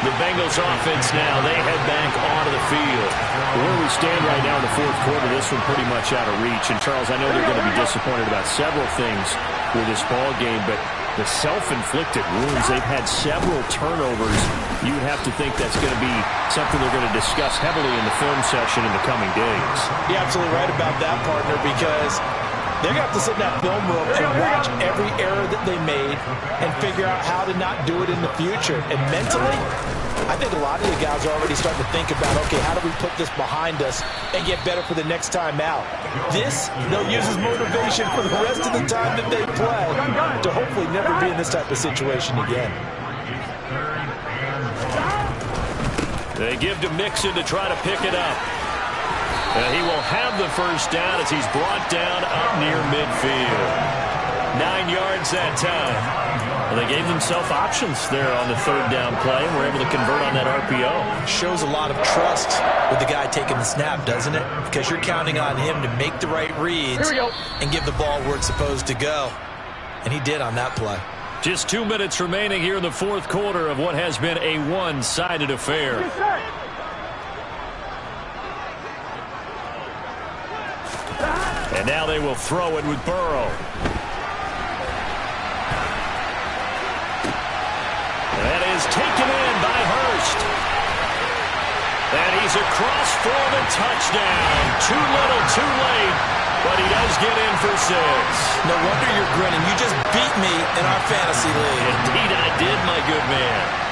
The Bengals offense now, they head back onto the field. Where we stand right now in the fourth quarter, this one pretty much out of reach. And, Charles, I know they're going to be disappointed about several things with this ball game, but the self-inflicted wounds, they've had several turnovers. You would have to think that's going to be something they're going to discuss heavily in the film session in the coming days. You're absolutely right about that, partner, because they're going to have to sit in that film room and watch every error that they made and figure out how to not do it in the future. And mentally, I think a lot of the guys are already starting to think about, okay, how do we put this behind us and get better for the next time out? This, they'll use as motivation for the rest of the time that they play to hopefully never be in this type of situation again. They give to Mixon to try to pick it up. And he will have the first down as he's brought down up near midfield. 9 yards that time. Well, they gave themselves options there on the third down play and were able to convert on that RPO. Shows a lot of trust with the guy taking the snap, doesn't it? Because you're counting on him to make the right reads and give the ball where it's supposed to go. And he did on that play. Just 2 minutes remaining here in the fourth quarter of what has been a one-sided affair. And now they will throw it with Burrow. That is taken in by Hurst. And he's across for the touchdown. Too little, too late. But he does get in for 6. No wonder you're grinning. You just beat me in our fantasy league. Indeed I did, my good man.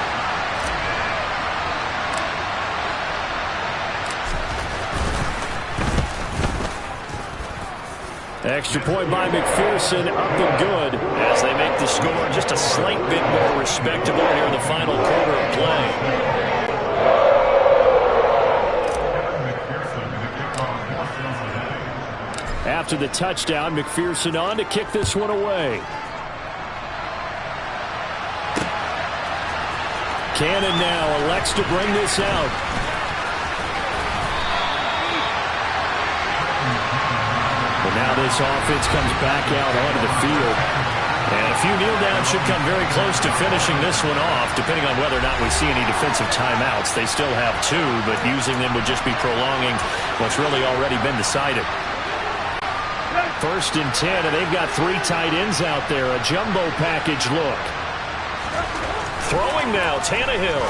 Extra point by McPherson, up and good. As they make the score just a slight bit more respectable here in the final quarter of play. After the touchdown, McPherson on to kick this one away. Cannon now elects to bring this out. But now this offense comes back out onto the field. And a few kneel downs should come very close to finishing this one off, depending on whether or not we see any defensive timeouts. They still have 2, but using them would just be prolonging what's really already been decided. 1st and 10, and they've got 3 tight ends out there. A jumbo package look. Throwing now, Tannehill.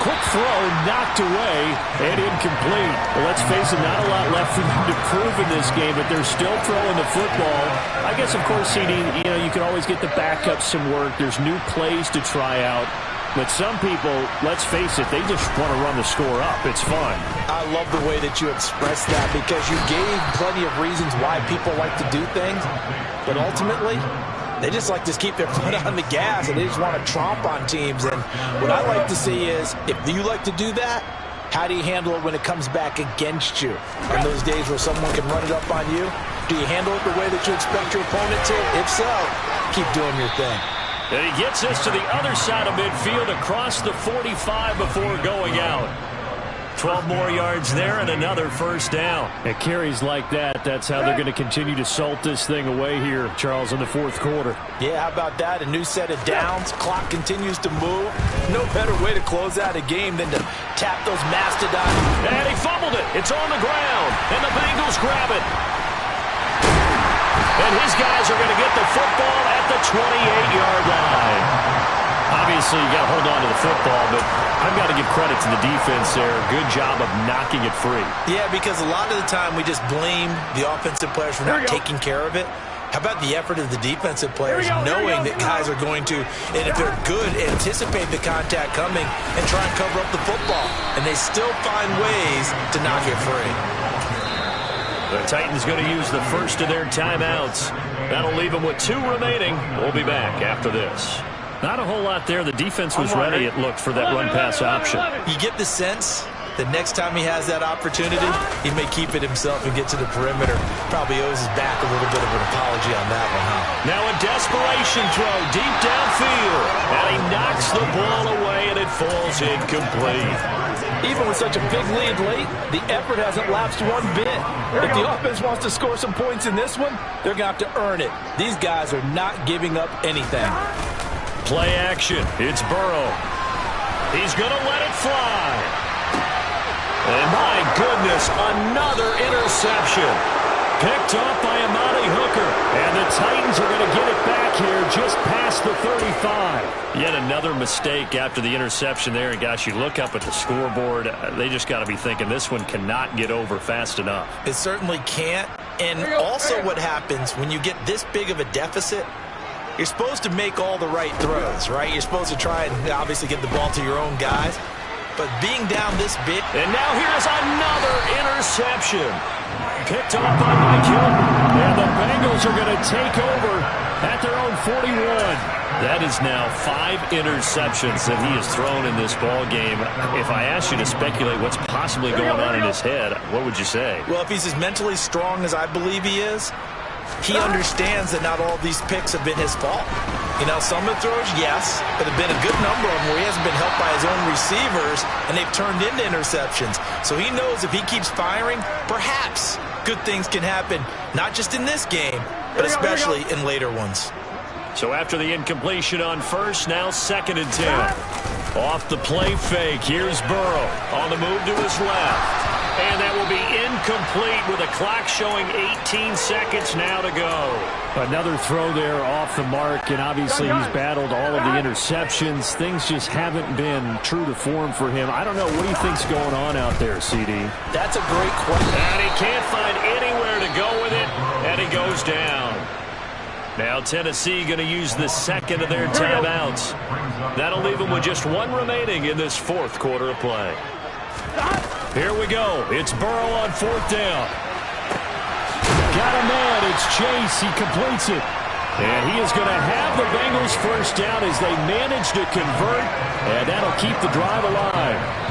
Quick throw, knocked away, and incomplete. Well, let's face it, not a lot left for them to prove in this game, but they're still throwing the football. I guess, of course, CD, you can always get the backups some work. There's new plays to try out. But some people, let's face it, they just want to run the score up. It's fun. I love the way that you expressed that because you gave plenty of reasons why people like to do things. But ultimately, they just like to keep their foot on the gas, and they just want to tromp on teams. And what I like to see is, if you like to do that, how do you handle it when it comes back against you? In those days where someone can run it up on you, do you handle it the way that you expect your opponent to? If so, keep doing your thing. And he gets us to the other side of midfield across the 45 before going out. 12 more yards there and another first down. It carries like that. That's how they're going to continue to salt this thing away here, Charles, in the fourth quarter. Yeah, how about that? A new set of downs. Clock continues to move. No better way to close out a game than to tap those mastodons. And he fumbled it. It's on the ground. And the Bengals grab it. And his guys are going to get the football at the 28-yard line. Obviously, you got to hold on to the football, but I've got to give credit to the defense there. Good job of knocking it free. Yeah, because a lot of the time we just blame the offensive players for not taking care of it. How about the effort of the defensive players knowing that guys are going to, and if they're good, anticipate the contact coming and try and cover up the football. And they still find ways to knock it free. The Titans going to use the first of their timeouts. That'll leave them with 2 remaining. We'll be back after this. Not a whole lot there. The defense was ready, it looked, for that run-pass option. You get the sense that next time he has that opportunity, he may keep it himself and get to the perimeter. Probably owes his back a little bit of an apology on that one, huh? Now a desperation throw deep downfield. And he knocks the ball away, and it falls incomplete. Even with such a big lead late, the effort hasn't lapsed one bit. If the offense wants to score some points in this one, they're going to have to earn it. These guys are not giving up anything. Play action. It's Burrow. He's going to let it fly. And my goodness, another interception. Picked off by Amani Hooker. And the Titans are going to get it back here just past the 35. Yet another mistake after the interception there. And gosh, you look up at the scoreboard, they just got to be thinking this one cannot get over fast enough. It certainly can't. And also what happens when you get this big of a deficit, you're supposed to make all the right throws, right? You're supposed to try and obviously get the ball to your own guys. But being down this big. And now here's another interception. Picked off by Mike Hill. And the Bengals are going to take over at their own 41. That is now 5 interceptions that he has thrown in this ball game. If I asked you to speculate what's possibly going on in his head, what would you say? Well, if he's as mentally strong as I believe he is, he understands that not all these picks have been his fault. You know, some of the throws, yes, but there have been a good number of them where he hasn't been helped by his own receivers, and they've turned into interceptions. So he knows if he keeps firing, perhaps good things can happen, not just in this game, but especially in later ones. So after the incompletion on first, now 2nd and 10. Off the play fake, here's Burrow on the move to his left. And that will be incomplete with a clock showing 18 seconds now to go. Another throw there off the mark, and obviously he's battled all of the interceptions. Things just haven't been true to form for him. I don't know. What do you think's going on out there, CD? That's a great question. And he can't find anywhere to go with it, and he goes down. Now Tennessee going to use the 2nd of their timeouts. That'll leave them with just 1 remaining in this 4th quarter of play. Here we go. It's Burrow on 4th down. Got a man. It's Chase. He completes it. And he is going to have the Bengals first down as they manage to convert. And that'll keep the drive alive.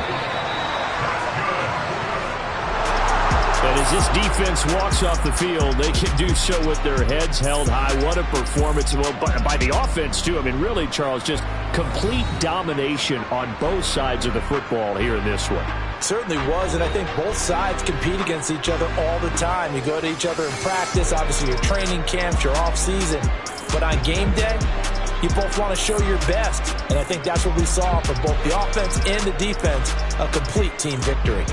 And as this defense walks off the field, they can do so with their heads held high. What a performance. Well, by the offense, too. I mean, really, Charles, just complete domination on both sides of the football here in this one. Certainly was, and I think both sides compete against each other all the time. You go to each other in practice, obviously your training camps, your off-season. But on game day, you both want to show your best. And I think that's what we saw from both the offense and the defense, a complete team victory.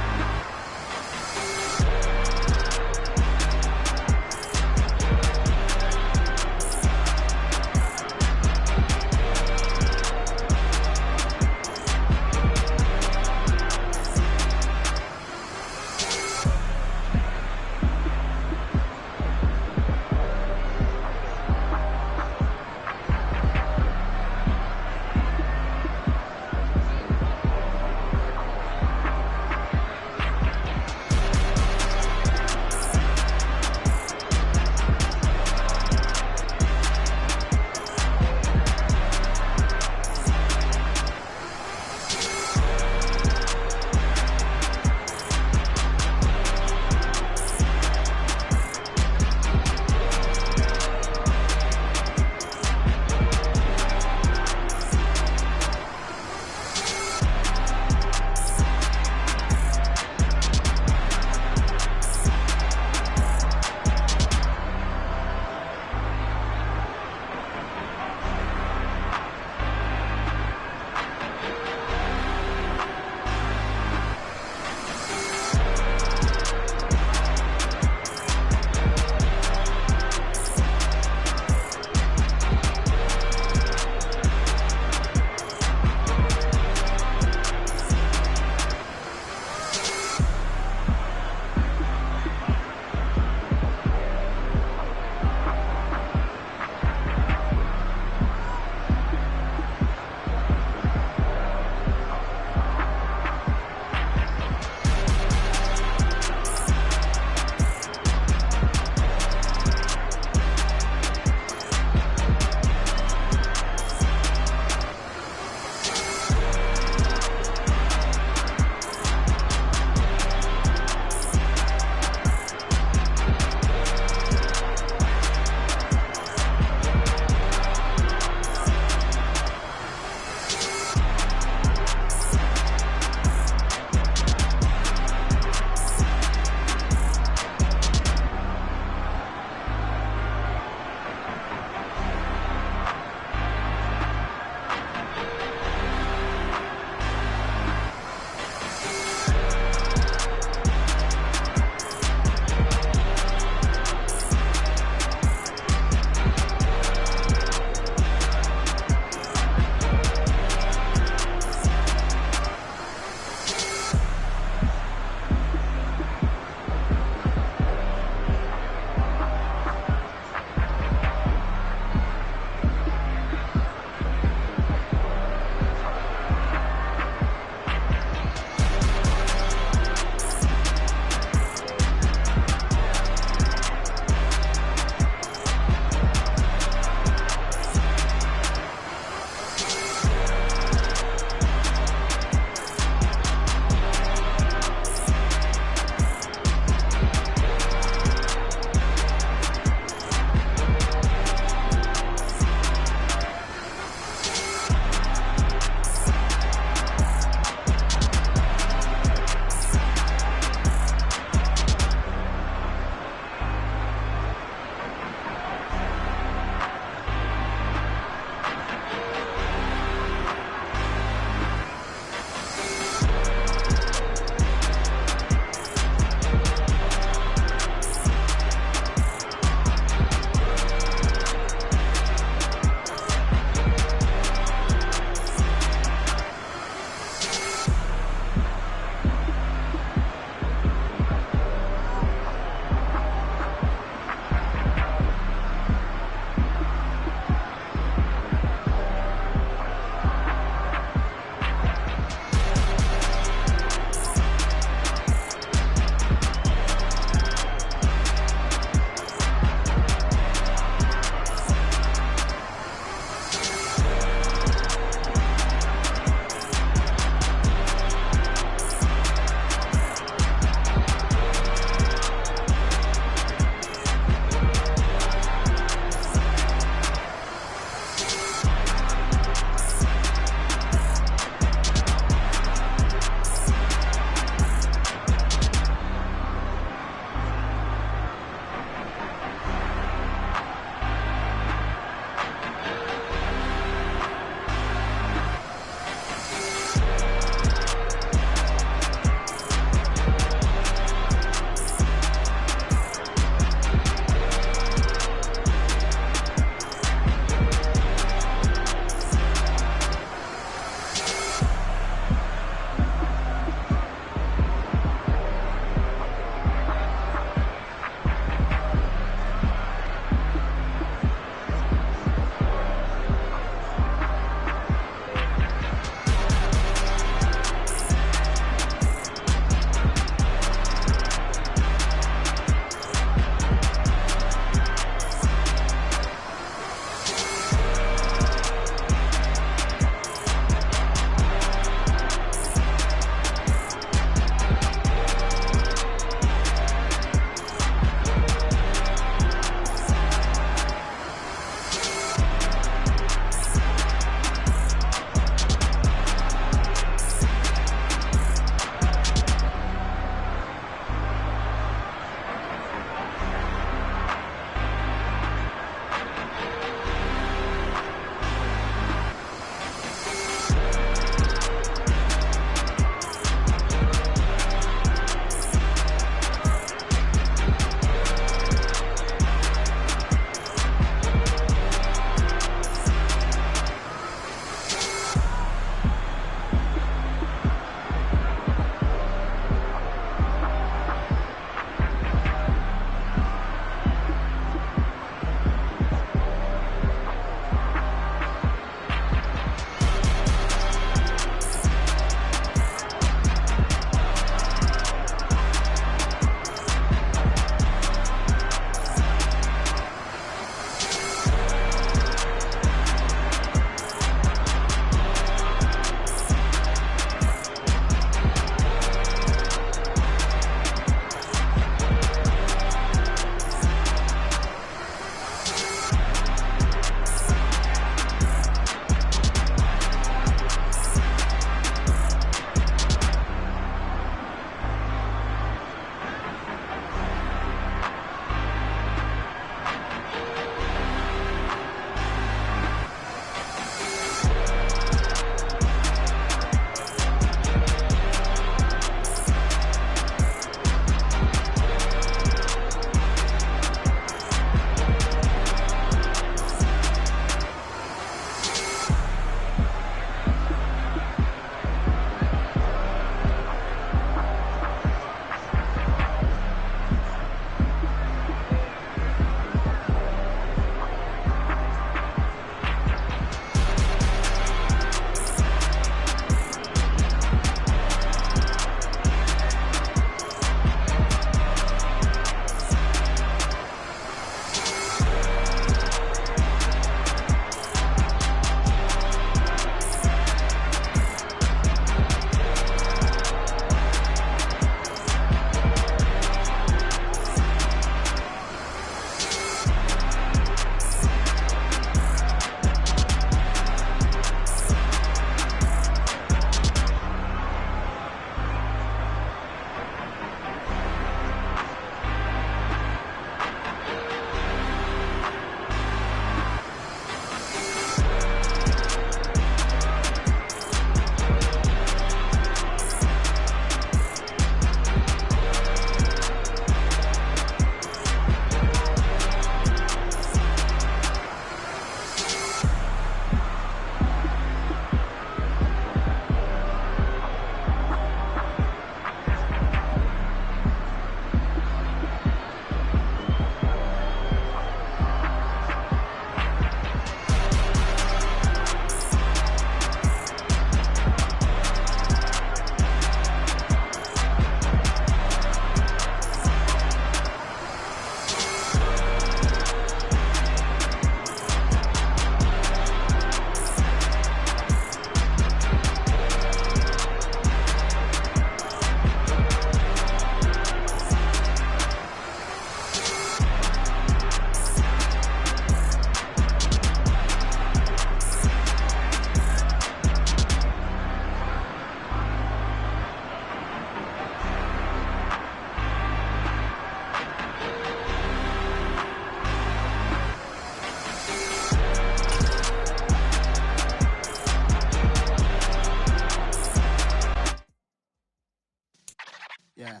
Yeah.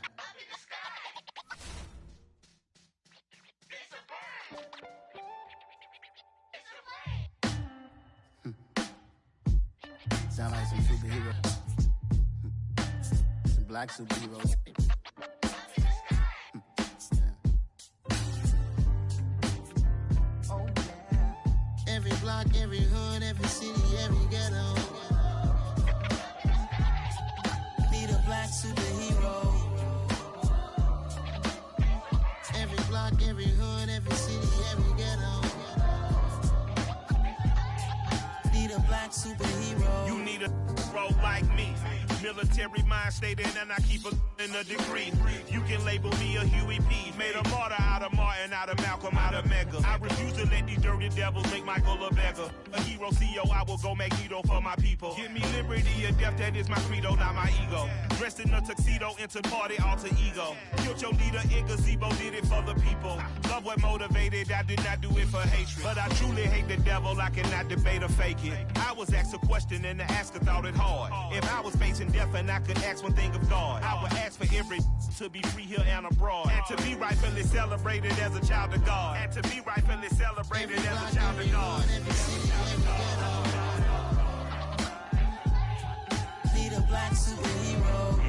Sound like some superheroes. Some black superheroes. Oh, yeah. Every block, every hood, every city, every ghetto. Need a black superhero. Every block, every hood, every city, every ghetto. Need a black superhero. You need a role like me. Military mind stated, and I keep in a degree. You can label me a Huey P. Made a martyr out of Martin, out of Malcolm, out of Mega. I refuse to let these dirty devils make Michael a beggar. A hero CEO, I will go Magneto for my people. Give me liberty or death, that is my credo, not my ego. Dressed in a tuxedo, into party, alter ego. Killed your leader in gazebo, did it for the people. Love what motivated, I did not do it for hatred. But I truly hate the devil, I cannot debate or fake it. I was asked a question and the asker thought it hard. If I was facing death and I could ask one thing of God, I would ask for every to be free here and abroad, and to be rightfully celebrated as a child of God, and to be rightfully celebrated as a child of God. Need a black superhero.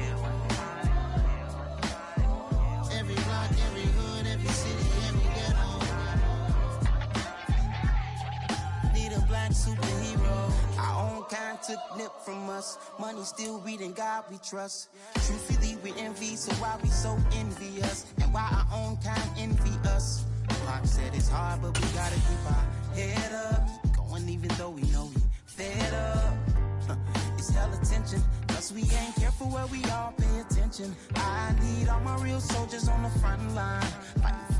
Every block, every hood, every city, every ghetto. Need a black superhero. Our own kind took nip from us. Money still reading God we trust. Truthfully we envy, so why we so envious? And why our own kind envy us? Pac said it's hard, but we gotta keep our head up. Keep going even though we know we fed up. It's hell attention, cause we ain't careful where we all pay attention. I need all my real soldiers on the front line, fighting